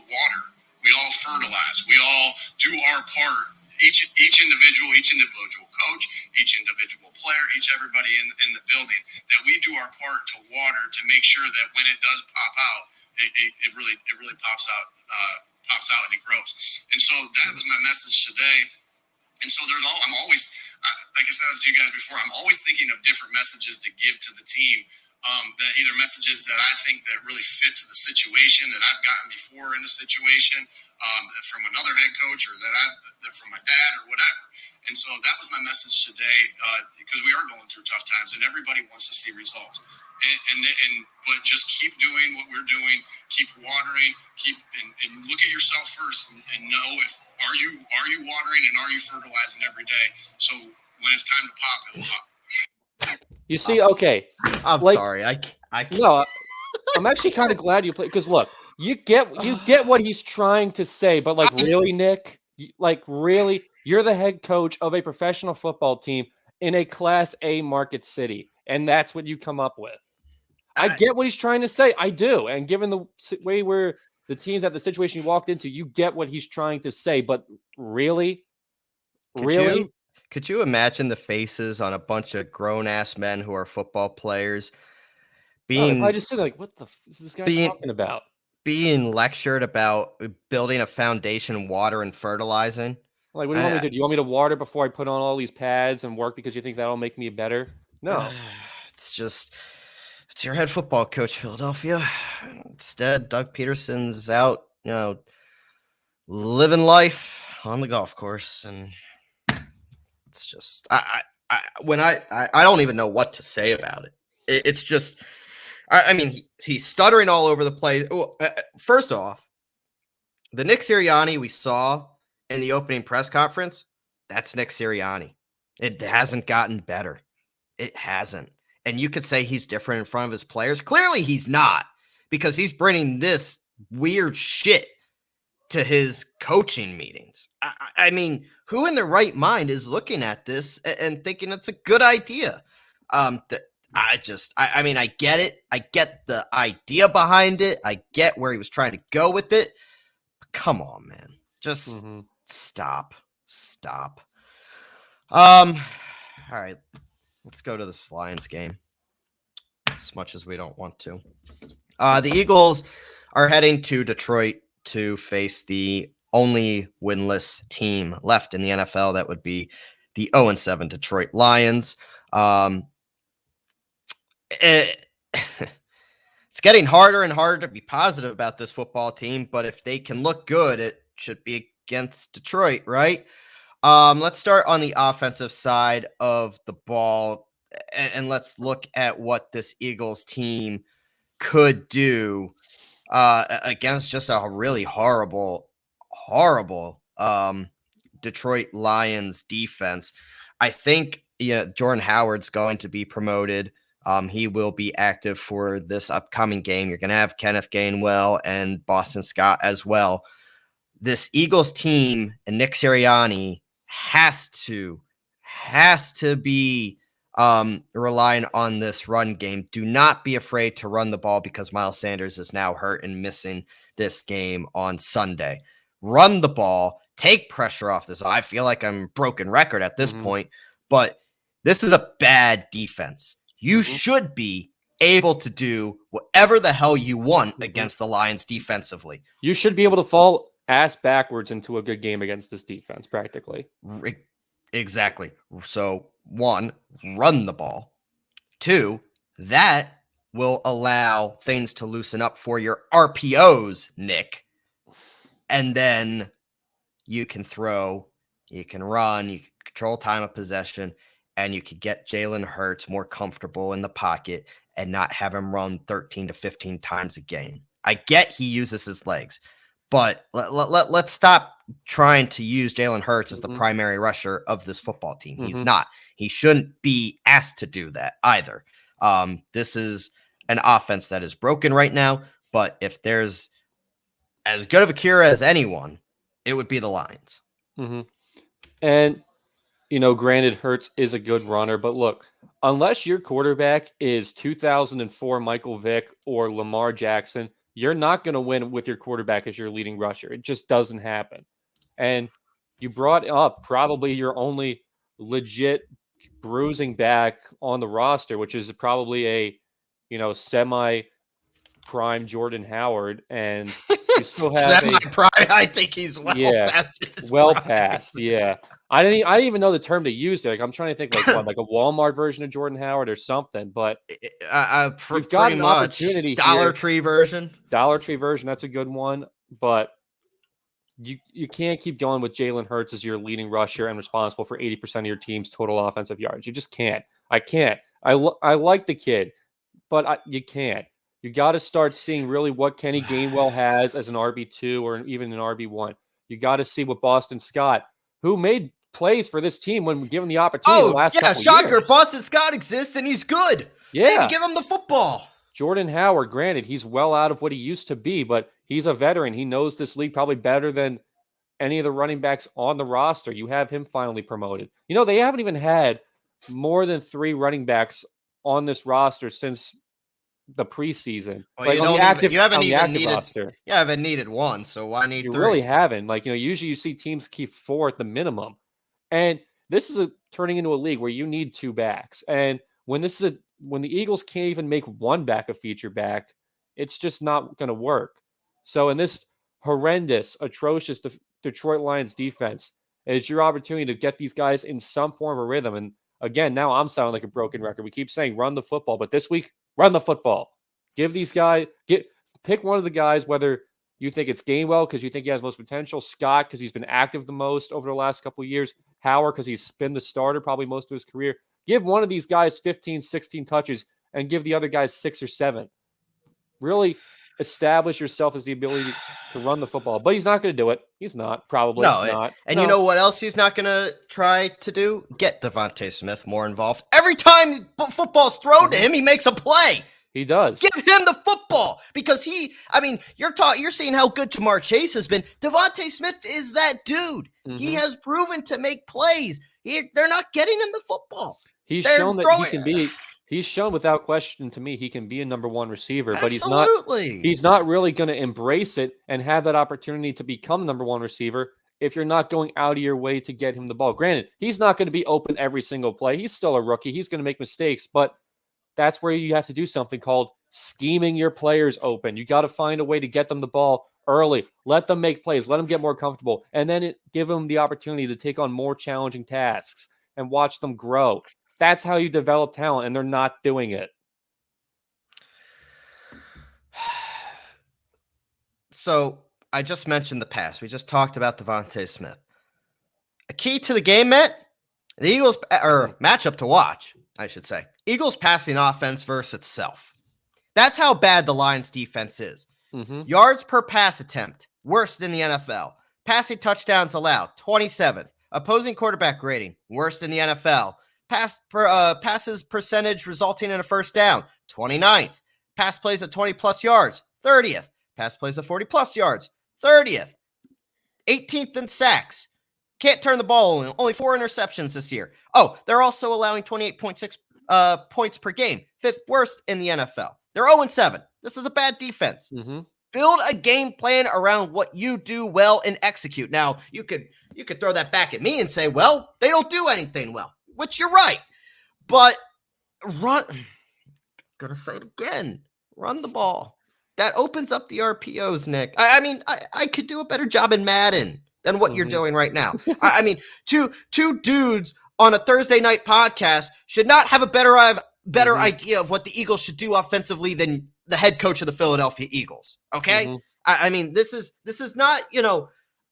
water, we all fertilize, we all do our part. Each individual coach, each individual player, everybody in the building, that we do our part to water to make sure that when it does pop out, it really pops out. Pops out and it grows. And so that was my message today. And so I'm always, like I said to you guys before, I'm always thinking of different messages to give to the team. That either messages that I think that really fit to the situation that I've gotten before in a situation from another head coach or that from my dad or whatever. And so that was my message today because we are going through tough times and everybody wants to see results. But just keep doing what we're doing. Keep watering. And look at yourself first and know are you watering and are you fertilizing every day. So when it's time to pop, it'll pop. You see, okay. I'm sorry. I can't. No, I'm actually kind of glad you played because look, you get what he's trying to say, but like really, Nick, like really, you're the head coach of a professional football team in a Class A market city, and that's what you come up with. I get what he's trying to say. I do, and given the way where the teams at the situation you walked into, you get what he's trying to say. But really, Could you imagine the faces on a bunch of grown-ass men who are football players I just said like, what the is this guy talking about? Being lectured about building a foundation, water, and fertilizing? Like, what do you want me to do? Do you want me to water before I put on all these pads and work because you think that'll make me better? No. It's your head football coach, Philadelphia. Instead, Doug Peterson's out, living life on the golf course, and it's just I don't even know what to say about it. It's just, I mean, he's stuttering all over the place. First off, the Nick Sirianni we saw in the opening press conference, that's Nick Sirianni. It hasn't gotten better. It hasn't. And you could say he's different in front of his players. Clearly he's not, because he's bringing this weird shit to his coaching meetings. I mean, who in their right mind is looking at this and thinking it's a good idea? I mean, I get it. I get the idea behind it. I get where he was trying to go with it. But come on, man. Just stop. All right. Let's go to this Lions game, as much as we don't want to. The Eagles are heading to Detroit to face the only winless team left in the NFL. That would be the 0-7 Detroit Lions. It's getting harder and harder to be positive about this football team, but if they can look good, it should be against Detroit, right? Let's start on the offensive side of the ball, and let's look at what this Eagles team could do against just a really horrible Detroit Lions defense. I think Jordan Howard's going to be promoted. He will be active for this upcoming game. You're going to have Kenneth Gainwell and Boston Scott as well. This Eagles team and Nick Sirianni has to be relying on this run game. Do not be afraid to run the ball because Miles Sanders is now hurt and missing this game on Sunday. run the ball, take pressure off this. I feel like I'm broken record at this point, but this is a bad defense. You should be able to do whatever the hell you want against the Lions defensively. You should be able to fall ass backwards into a good game against this defense, practically. Exactly. So 1, run the ball. 2, that will allow things to loosen up for your RPOs, Nick. And then you can throw, you can run, you can control time of possession, and you could get Jalen Hurts more comfortable in the pocket and not have him run 13 to 15 times a game. I get he uses his legs, but let's stop trying to use Jalen Hurts as the primary rusher of this football team. He's not. He shouldn't be asked to do that either. This is an offense that is broken right now, but if there's as good of a cure as anyone, it would be the Lions. And, granted, Hurts is a good runner, but look, unless your quarterback is 2004 Michael Vick or Lamar Jackson, you're not going to win with your quarterback as your leading rusher. It just doesn't happen. And you brought up probably your only legit bruising back on the roster, which is probably a, semi-prime Jordan Howard, and you still have semi-prime. I think he's past his past. Yeah, I didn't even know the term to use there. Like, I'm trying to think like a Walmart version of Jordan Howard or something. But you've got an opportunity. Dollar Tree version. That's a good one. But you can't keep going with Jalen Hurts as your leading rusher and responsible for 80% of your team's total offensive yards. You just can't. I can't. I like the kid, but you can't. You got to start seeing really what Kenny Gainwell has as an RB2 or even an RB1. You got to see what Boston Scott, who made plays for this team when given the opportunity the last couple shocker. years. Boston Scott exists and he's good. Yeah. Maybe give him the football. Jordan Howard, granted, he's well out of what he used to be, but he's a veteran. He knows this league probably better than any of the running backs on the roster. You have him finally promoted. They haven't even had more than 3 running backs on this roster since the preseason. Well, you haven't needed one, so why need 3? You really haven't. Usually you see teams keep 4 at the minimum. And this is turning into a league where you need 2 backs. And when the Eagles can't even make 1 back a feature back, it's just not going to work. So in this horrendous, atrocious Detroit Lions defense, it's your opportunity to get these guys in some form of a rhythm. And again, now I'm sounding like a broken record. We keep saying run the football, but this week, run the football. Give these guys, pick one of the guys, whether you think it's Gainwell because you think he has most potential, Scott because he's been active the most over the last couple of years, Howard because he's been the starter probably most of his career. Give one of these guys 15, 16 touches and give the other guys 6 or 7. Really establish yourself as the ability to run the football. But he's not going to do it. He's not, probably not. And you know what else he's not going to try to do? Get Devontae Smith more involved. Every time football's thrown to him, he makes a play. He does. Give him the football because you're seeing how good Jamar Chase has been. Devontae Smith is that dude. He has proven to make plays. They're not getting him the football. He's shown that he can be. He's shown without question to me he can be a number 1 receiver, but he's not really going to embrace it and have that opportunity to become number 1 receiver if you're not going out of your way to get him the ball. Granted, he's not going to be open every single play. He's still a rookie. He's going to make mistakes, but that's where you have to do something called scheming your players open. You got to find a way to get them the ball early. Let them make plays. Let them get more comfortable, and then give them the opportunity to take on more challenging tasks and watch them grow. That's how you develop talent, and they're not doing it. So I just mentioned the pass. We just talked about Devontae Smith. A key to the game, Matt, the Eagles, or matchup to watch, I should say. Eagles passing offense versus itself. That's how bad the Lions defense is. Yards per pass attempt, worst in the NFL. Passing touchdowns allowed, 27th. Opposing quarterback rating, worst in the NFL. Passes percentage resulting in a first down, 29th. Pass plays at 20-plus yards, 30th. Pass plays at 40-plus yards, 30th. 18th in sacks. Can't turn the ball in. Only 4 interceptions this year. Oh, they're also allowing 28.6 points per game. 5th worst in the NFL. They're 0-7. This is a bad defense. Build a game plan around what you do well and execute. Now, you could throw that back at me and say, well, they don't do anything well, which you're right. But run, I'm gonna say it again, run the ball. That opens up the RPOs, Nick. I mean, I could do a better job in Madden than what you're doing right now. I mean, two dudes on a Thursday night podcast should not have a better idea of what the Eagles should do offensively than the head coach of the Philadelphia Eagles. Okay. I mean, this is not,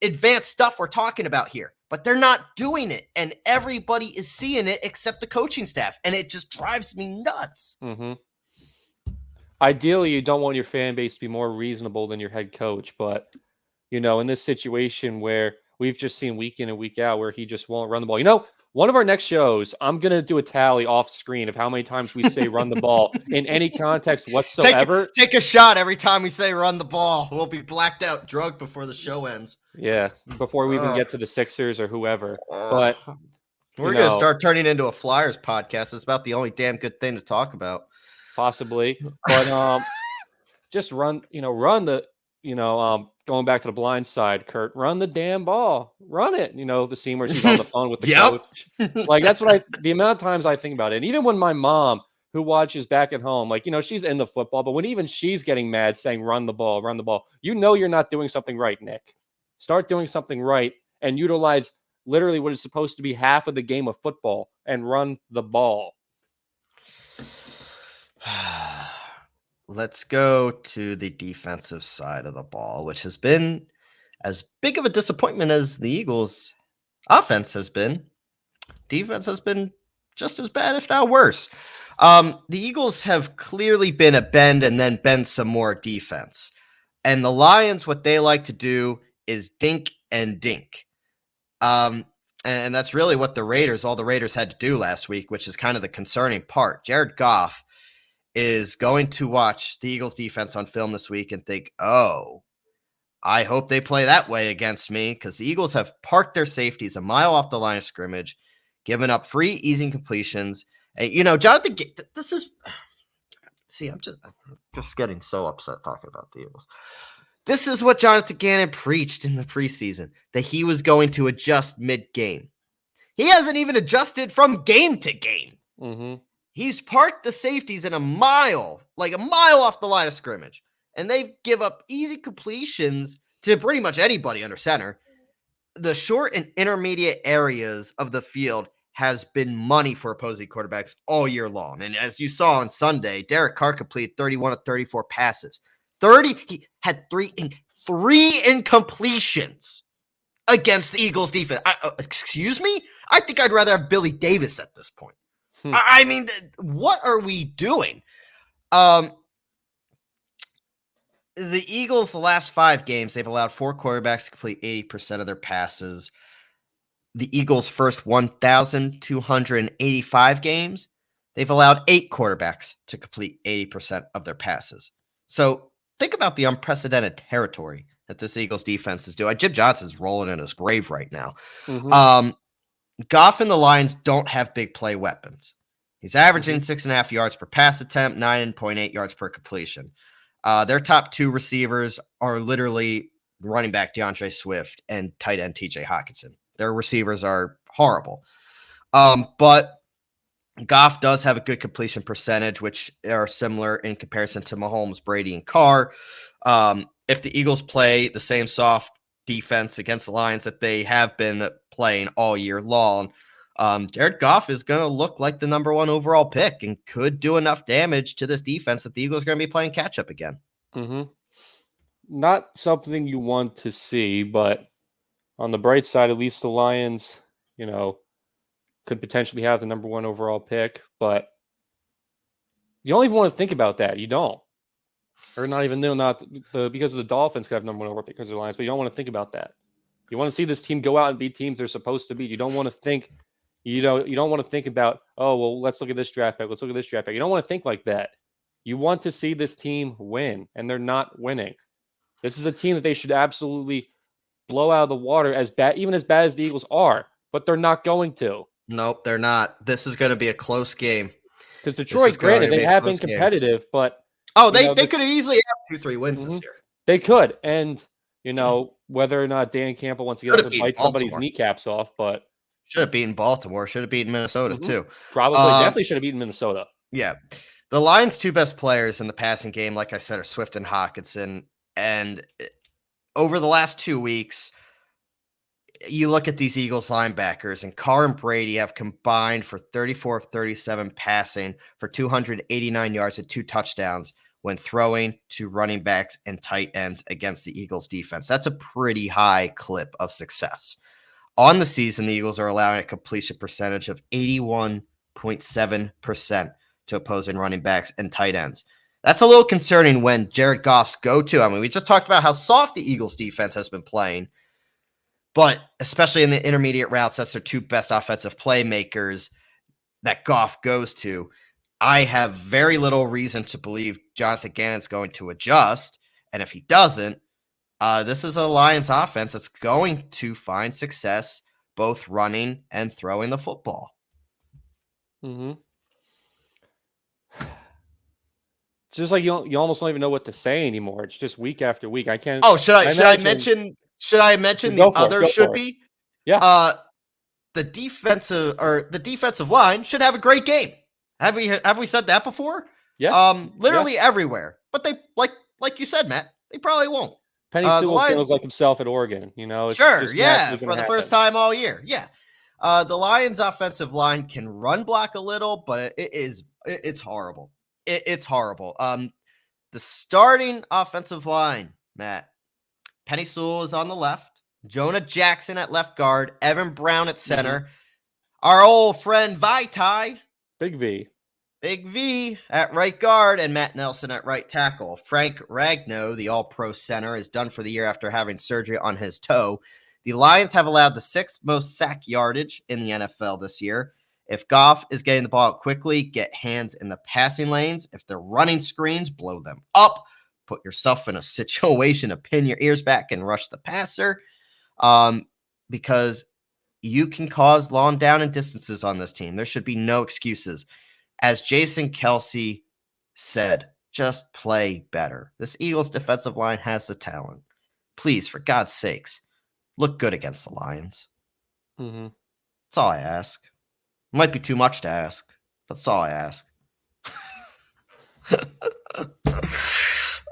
advanced stuff we're talking about here, but they're not doing it. And everybody is seeing it except the coaching staff. And it just drives me nuts. Ideally, you don't want your fan base to be more reasonable than your head coach. But, in this situation where we've just seen week in and week out where he just won't run the ball. One of our next shows, I'm going to do a tally off screen of how many times we say run the ball in any context whatsoever. Take a shot every time we say run the ball. We'll be blacked out drunk before the show ends. Yeah, before we even get to the Sixers or whoever. But we're going to start turning into a Flyers podcast. It's about the only damn good thing to talk about. Possibly. But just run the, going back to the blind side, Kurt, run the damn ball. Run it. The scene where she's on the phone with the coach. Like, that's the amount of times I think about it. And even when my mom, who watches back at home, she's into football, but when even she's getting mad saying, run the ball, you're not doing something right, Nick. Start doing something right and utilize literally what is supposed to be half of the game of football and run the ball. Let's go to the defensive side of the ball, which has been as big of a disappointment as the Eagles' offense has been. Defense has been just as bad, if not worse. The Eagles have clearly been a bend and then bend some more defense. And the Lions, what they like to do is dink and dink. And that's really what all the Raiders had to do last week, which is kind of the concerning part. Jared Goff is going to watch the Eagles defense on film this week and think, oh, I hope they play that way against me, because the Eagles have parked their safeties a mile off the line of scrimmage, given up free, easy completions. And, Jonathan, this is – see, I'm just getting so upset talking about the Eagles. This is what Jonathan Gannon preached in the preseason, that he was going to adjust mid-game. He hasn't even adjusted from game to game. He's parked the safeties in a mile off the line of scrimmage, and they give up easy completions to pretty much anybody under center. The short and intermediate areas of the field has been money for opposing quarterbacks all year long. And as you saw on Sunday, Derek Carr completed 31 of 34 passes. He had three incompletions against the Eagles defense. Excuse me? I think I'd rather have Billy Davis at this point. I mean, what are we doing? The Eagles, the last 5 games, they've allowed 4 quarterbacks to complete 80% of their passes. The Eagles' first 1,285 games, they've allowed 8 quarterbacks to complete 80% of their passes. So think about the unprecedented territory that this Eagles defense is doing. Jim Johnson's rolling in his grave right now. Goff and the Lions don't have big play weapons. He's averaging 6.5 yards per pass attempt, 9.8 yards per completion. Their top 2 receivers are literally running back DeAndre Swift and tight end TJ Hawkinson. Their receivers are horrible. But Goff does have a good completion percentage, which are similar in comparison to Mahomes, Brady, and Carr. If the Eagles play the same soft defense against the Lions that they have been playing all year long, Jared Goff is going to look like the number 1 overall pick and could do enough damage to this defense that the Eagles are going to be playing catch up again. Not something you want to see, but on the bright side, at least the Lions, could potentially have the number 1 overall pick, but you don't even want to think about that. You don't. Or not even because of the Dolphins could have number 1 overall pick because of the Lions, but you don't want to think about that. You want to see this team go out and beat teams they're supposed to beat. You don't want to think, you don't want to think about, oh, well, let's look at this draft pick. Let's look at this draft pick. You don't want to think like that. You want to see this team win, and they're not winning. This is a team that they should absolutely blow out of the water, even as bad as the Eagles are, but they're not going to. Nope, they're not. This is going to be a close game. Because Detroit, granted, they have been competitive, but they could have easily had 2-3 wins this year. They could. And, whether or not Dan Campbell wants to get Should up have and beaten bite somebody's Baltimore. kneecaps off, but Should have beaten Baltimore. Should have beaten Minnesota too. definitely should have beaten Minnesota. Yeah. The Lions' two best players in the passing game, like I said, are Swift and Hawkinson. And over the last 2 weeks, you look at these Eagles linebackers, and Carr and Brady have combined for 34 of 37 passing for 289 yards and 2 touchdowns when throwing to running backs and tight ends against the Eagles defense. That's a pretty high clip of success. On the season, the Eagles are allowing a completion percentage of 81.7% to opposing running backs and tight ends. That's a little concerning when Jared Goff's go-to. I mean, we just talked about how soft the Eagles defense has been playing, but especially in the intermediate routes, that's their two best offensive playmakers that Goff goes to. I have very little reason to believe Jonathan Gannon's going to adjust, and if he doesn't, this is a Lions offense that's going to find success both running and throwing the football. Mm-hmm. It's just like you almost don't even know what to say anymore. It's just week after week. I can't. Oh, should I mention the other should be? Yeah. The defensive line should have a great game. Have we said that before? Yeah. Literally everywhere. But they like you said, Matt, they probably won't. Penny Sewell's going to look like himself at Oregon. It's sure, just yeah, for the happen. first time all year. Yeah. The Lions offensive line can run block a little, but it's horrible. It's horrible. The starting offensive line, Matt, Penny Sewell is on the left, Jonah Jackson at left guard, Evan Brown at center, our old friend Vitae, Big V at right guard, and Matt Nelson at right tackle. Frank Ragnow, the all-pro center, is done for the year after having surgery on his toe. The Lions have allowed the 6th most sack yardage in the NFL this year. If Goff is getting the ball out quickly, get hands in the passing lanes. If they're running screens, blow them up. Put yourself in a situation to pin your ears back and rush the passer, because you can cause long down and distances on this team. There should be no excuses. As Jason Kelsey said, just play better. This Eagles defensive line has the talent. Please, for God's sakes, look good against the Lions. Mm-hmm. That's all I ask. Might be too much to ask. That's all I ask.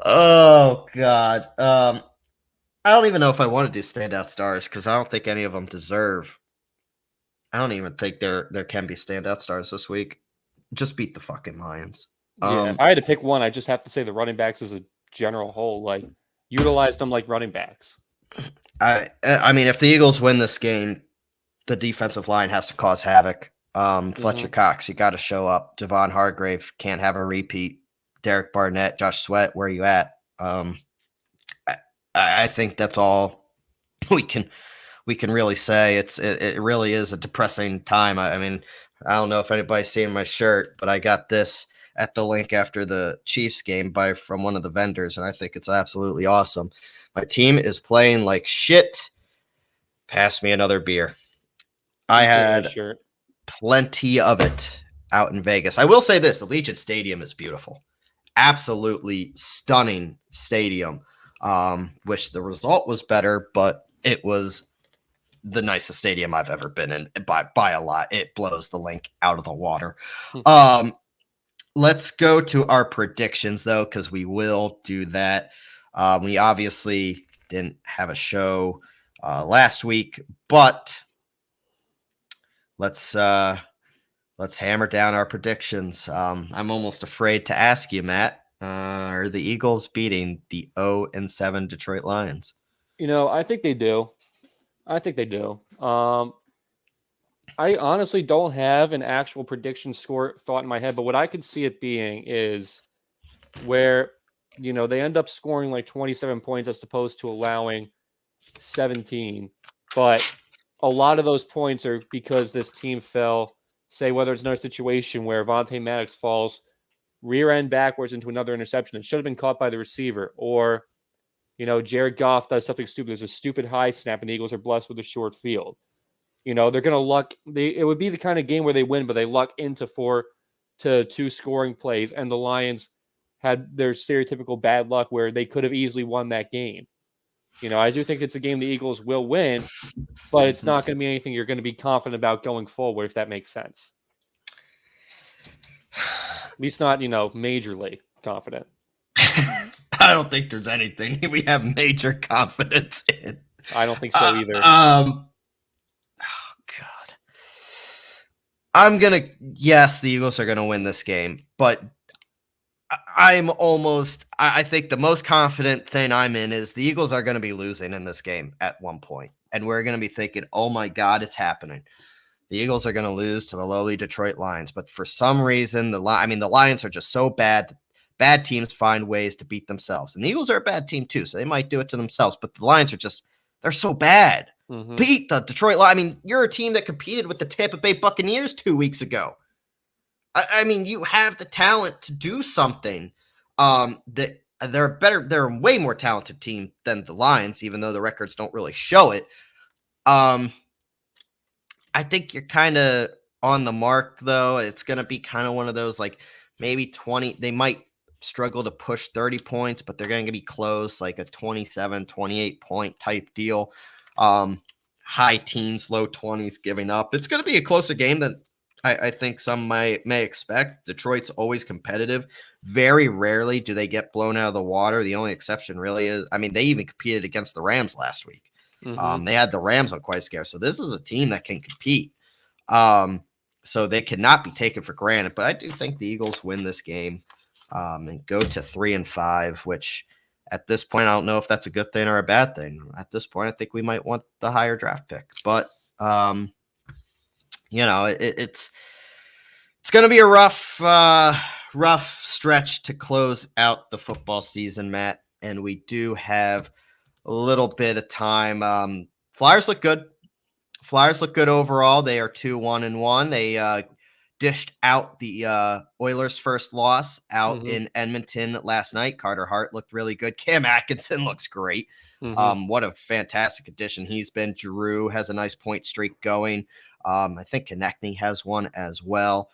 Oh, God. I don't even know if I want to do standout stars because I don't think any of them deserve. I don't even think there can be standout stars this week. Just beat the fucking Lions. Yeah, if I had to pick one, I just have to say the running backs as a general whole, like, utilized them like running backs. I mean, if the Eagles win this game, the defensive line has to cause havoc. Fletcher Cox, you got to show up. Javon Hargrave can't have a repeat. Derrick Barnett, Josh Sweat, where are you at? I think that's all we can really say. It really is a depressing time. I mean, I don't know if anybody's seen my shirt, but I got this at the link after the Chiefs game from one of the vendors, and I think it's absolutely awesome. My team is playing like shit. Pass me another beer. I had plenty of it out in Vegas. I will say this, the Allegiant Stadium is beautiful. Absolutely stunning stadium. Wish the result was better, but it was the nicest stadium I've ever been in by a lot. It blows the link out of the water. Let's go to our predictions, though, because we will do that. We obviously didn't have a show last week, but let's hammer down our predictions. I'm almost afraid to ask you, Matt, are the Eagles beating the 0-7 Detroit Lions? I think they do. I honestly don't have an actual prediction score thought in my head, but what I could see it being is where, they end up scoring like 27 points as opposed to allowing 17. But a lot of those points are because this team fell, say, whether it's another situation where Vontae Maddox falls rear end backwards into another interception. It should have been caught by the receiver. Or, Jared Goff does something stupid. There's a stupid high snap and the Eagles are blessed with a short field. They're going to luck. It would be the kind of game where they win, but they luck into 4 to 2 scoring plays, and the Lions had their stereotypical bad luck where they could have easily won that game. I do think it's a game the Eagles will win, but it's not going to be anything you're going to be confident about going forward, if that makes sense. At least not, majorly confident. I don't think there's anything we have major confidence in. I don't think so either. Oh, God. Yes, the Eagles are going to win this game, but I think the most confident thing I'm in is the Eagles are going to be losing in this game at one point, and we're going to be thinking, oh my God, it's happening. The Eagles are going to lose to the lowly Detroit Lions, but for some reason, the Lions are just so bad. Bad teams find ways to beat themselves, and the Eagles are a bad team too, so they might do it to themselves, but the Lions they're so bad. Mm-hmm. Beat the Detroit Lions. You're a team that competed with the Tampa Bay Buccaneers 2 weeks ago. You have the talent to do something. They're a way more talented team than the Lions, even though the records don't really show it. I think you're kind of on the mark, though. It's going to be kind of one of those, like, maybe 20. They might struggle to push 30 points, but they're going to be close, like a 27, 28 point type deal. High teens, low 20s giving up. It's going to be a closer game than I think some may expect. Detroit's always competitive. Very rarely do they get blown out of the water. The only exception really is, they even competed against the Rams last week. Mm-hmm. They had the Rams on quite scare. So this is a team that can compete. So they cannot be taken for granted. But I do think the Eagles win this game and go to 3-5, which at this point, I don't know if that's a good thing or a bad thing. At this point, I think we might want the higher draft pick. But it's going to be a rough stretch to close out the football season, Matt. And we do have a little bit of time. Flyers look good. Flyers look good overall. They are 2-1-1. They dished out the Oilers' first loss out in Edmonton last night. Carter Hart looked really good. Cam Atkinson looks great. What a fantastic addition he's been. Giroux has a nice point streak going. I think Konechny has one as well.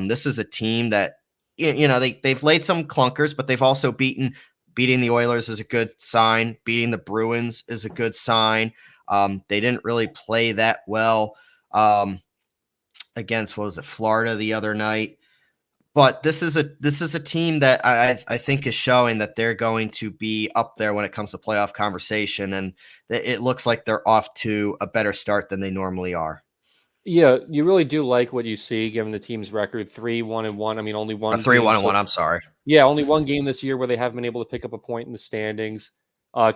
This is a team that, they've laid some clunkers, but they've also beating the Oilers is a good sign. Beating the Bruins is a good sign. They didn't really play that well against, Florida the other night. But this is a team that I think is showing that they're going to be up there when it comes to playoff conversation, and it looks like they're off to a better start than they normally are. Yeah, you really do like what you see, given the team's record 3-1-1. Only one 3-1-1. I'm sorry. Yeah, only one game this year where they haven't been able to pick up a point in the standings.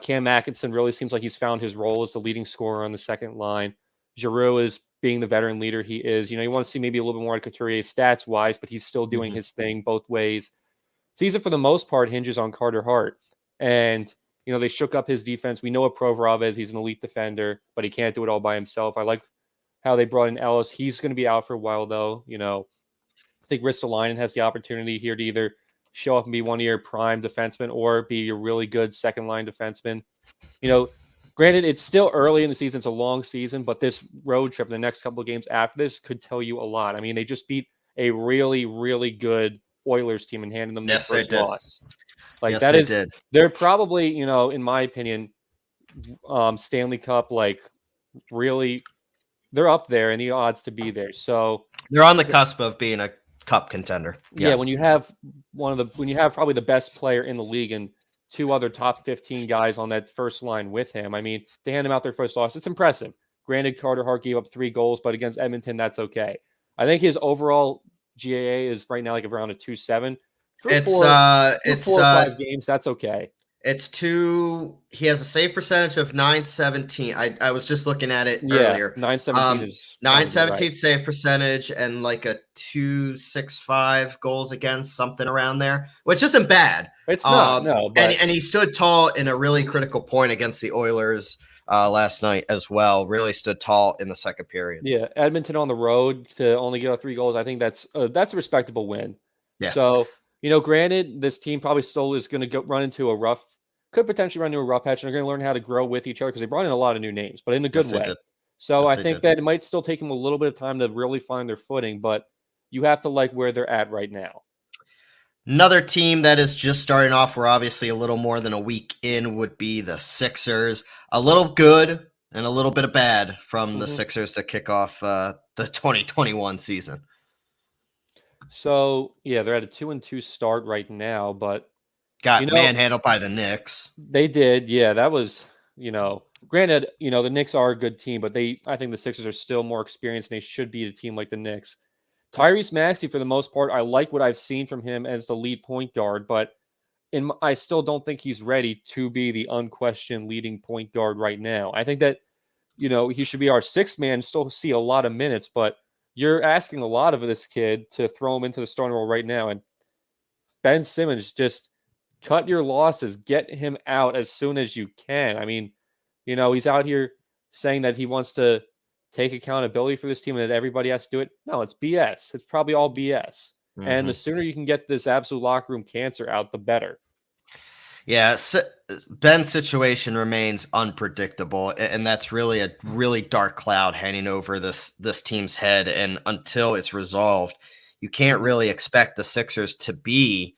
Cam Atkinson really seems like he's found his role as the leading scorer on the second line. Giroux is being the veteran leader he is. You want to see maybe a little bit more of Couturier stats-wise, but he's still doing his thing both ways. Season, for the most part, hinges on Carter Hart. And, they shook up his defense. We know what Provorov is. He's an elite defender, but he can't do it all by himself. I like how they brought in Ellis. He's going to be out for a while, though. I think Ristolainen has the opportunity here to either show up and be one of your prime defensemen or be a really good second-line defenseman. Granted, it's still early in the season. It's a long season, but this road trip, the next couple of games after this, could tell you a lot. They just beat a really, really good Oilers team and handed them their first loss. They're probably, in my opinion, Stanley Cup, really, they're up there in the odds to be there. So they're on the cusp of being a cup contender. Yeah, when you have probably the best player in the league and two other top 15 guys on that first line with him. To hand them out their first loss, it's impressive. Granted, Carter Hart gave up 3 goals, but against Edmonton, that's okay. I think his overall GAA is right now around a 2.7. It's 4 or 5 games. That's okay. It's 2. He has a save percentage of .917. I was just looking at it earlier. .917 is .917 right. Save percentage and a 2.65 goals against, something around there, which isn't bad. It's not, no. But... And he stood tall in a really critical point against the Oilers last night as well. Really stood tall in the second period. Yeah, Edmonton on the road to only give up 3 goals. I think that's a respectable win. Yeah. So, granted, this team probably still is going to could potentially run into a rough patch, and they're going to learn how to grow with each other because they brought in a lot of new names, but in a good way. So I think that it might still take them a little bit of time to really find their footing, but you have to like where they're at right now. Another team that is just starting off, we're obviously a little more than a week in, would be the Sixers. A little good and a little bit of bad from the Sixers to kick off the 2021 season. So yeah, they're at a 2-2 start right now, but Got manhandled by the Knicks. they did. Yeah, that was, granted, the Knicks are a good team, but I think the Sixers are still more experienced and they should beat a team like the Knicks. Tyrese Maxey, for the most part, I like what I've seen from him as the lead point guard, but I still don't think he's ready to be the unquestioned leading point guard right now. I think that, he should be our sixth man, still see a lot of minutes, but you're asking a lot of this kid to throw him into the starting role right now. And Ben Simmons, just cut your losses, get him out as soon as you can. I mean, he's out here saying that he wants to take accountability for this team and that everybody has to do it. No, it's BS. It's probably all BS. And the sooner you can get this absolute locker room cancer out, the better. Yeah, Ben's situation remains unpredictable, and that's really a really dark cloud hanging over this team's head. And until it's resolved, you can't really expect the Sixers to be,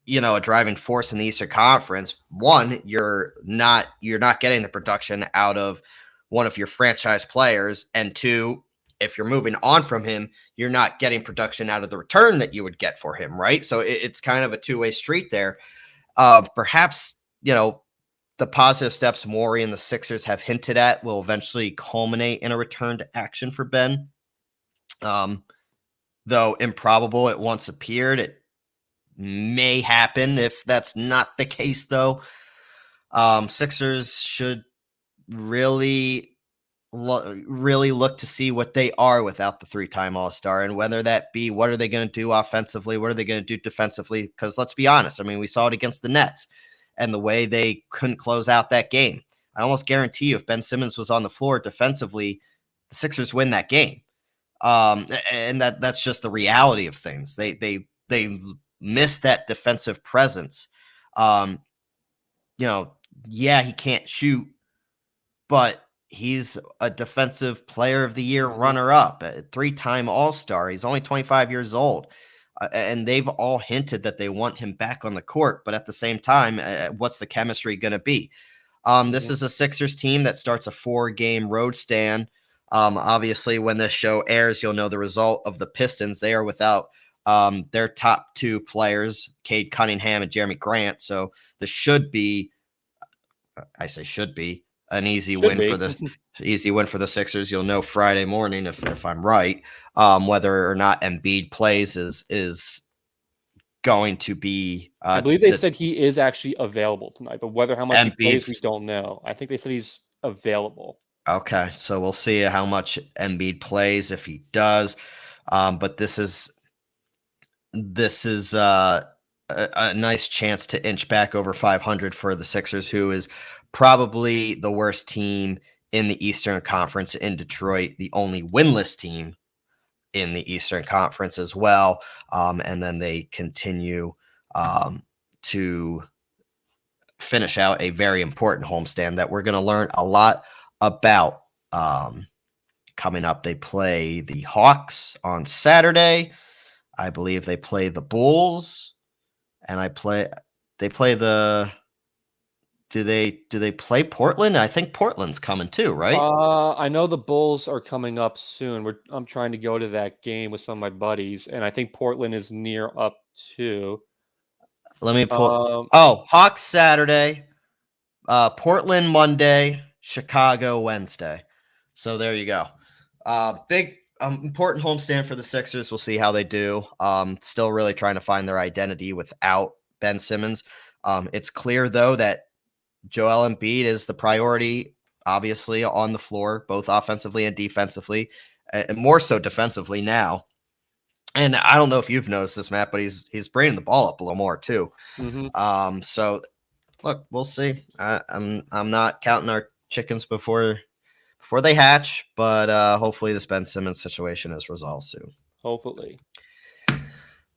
a driving force in the Eastern Conference. One, you're not getting the production out of one of your franchise players, and two, if you're moving on from him, you're not getting production out of the return that you would get for him, right? So it's kind of a two-way street there. Perhaps, the positive steps Morey and the Sixers have hinted at will eventually culminate in a return to action for Ben. Though improbable it once appeared, it may happen. If that's not the case, though, Sixers should really look to see what they are without the three-time All-Star, and whether that be what are they going to do offensively, what are they going to do defensively, because let's be honest, I mean, we saw it against the Nets and the way they couldn't close out that game. I almost guarantee you if Ben Simmons was on the floor defensively, the Sixers win that game. And that's just the reality of things. They miss that defensive presence. Yeah, he can't shoot, but he's a defensive player of the year runner-up, a three-time All-Star. He's only 25 years old. And they've all hinted that they want him back on the court. But at the same time, what's the chemistry going to be? This is a Sixers team that starts a 4-game road stand. Obviously, when this show airs, you'll know the result of the Pistons. They are without their top two players, Cade Cunningham and Jeremy Grant. So this should be, I say should be, an easy win for the Sixers. You'll know Friday morning if I'm right, whether or not Embiid plays is going to be. I believe they said he is actually available tonight, but how much he plays, we don't know. I think they said he's available. Okay, so we'll see how much Embiid plays if he does. But this is a nice chance to inch back over 500 for the Sixers, who is probably the worst team in the Eastern Conference in Detroit, the only winless team in the Eastern Conference as well. And then they continue to finish out a very important homestand that we're going to learn a lot about coming up. They play the Hawks on Saturday. I believe they play the Bulls, and they play the. Do they play Portland? I think Portland's coming too, right? I know the Bulls are coming up soon. I'm trying to go to that game with some of my buddies, and I think Portland is near up too. Let me pull. Hawks Saturday, Portland Monday, Chicago Wednesday. So there you go. Big important homestand for the Sixers. We'll see how they do. Still really trying to find their identity without Ben Simmons. It's clear though that Joel Embiid is the priority, obviously, on the floor, both offensively and defensively, and more so defensively now. And I don't know if you've noticed this, Matt, but he's bringing the ball up a little more too. So look, we'll see. I'm not counting our chickens before they hatch, but hopefully this Ben Simmons situation is resolved soon. Hopefully.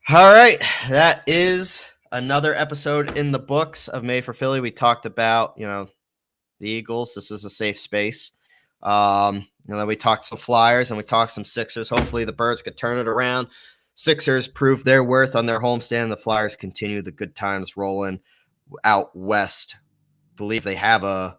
All right, that is another episode in the books of Made for Philly. We talked about, the Eagles. This is a safe space. We talked some Flyers and we talked some Sixers. Hopefully the Birds could turn it around. Sixers prove their worth on their homestand. The Flyers continue the good times rolling out west. Believe they have a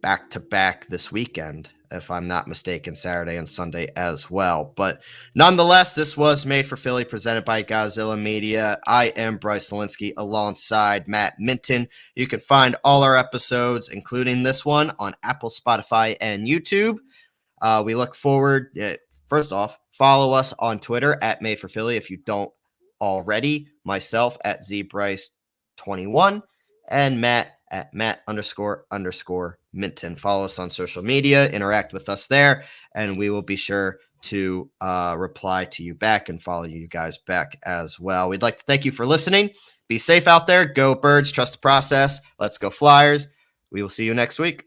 back-to-back this weekend, if I'm not mistaken, Saturday and Sunday as well. But nonetheless, this was Made for Philly, presented by Godzilla Media. I am Bryce Zielinski alongside Matt Minton. You can find all our episodes, including this one, on Apple, Spotify, and YouTube. We look forward. First off, follow us on Twitter at Made for Philly if you don't already. Myself at ZBryce21 and Matt at Matt__Minton. Follow us on social media, interact with us there, and we will be sure to reply to you back and follow you guys back as well. We'd like to thank you for listening. Be safe out there. Go Birds. Trust the process. Let's go Flyers. We will see you next week.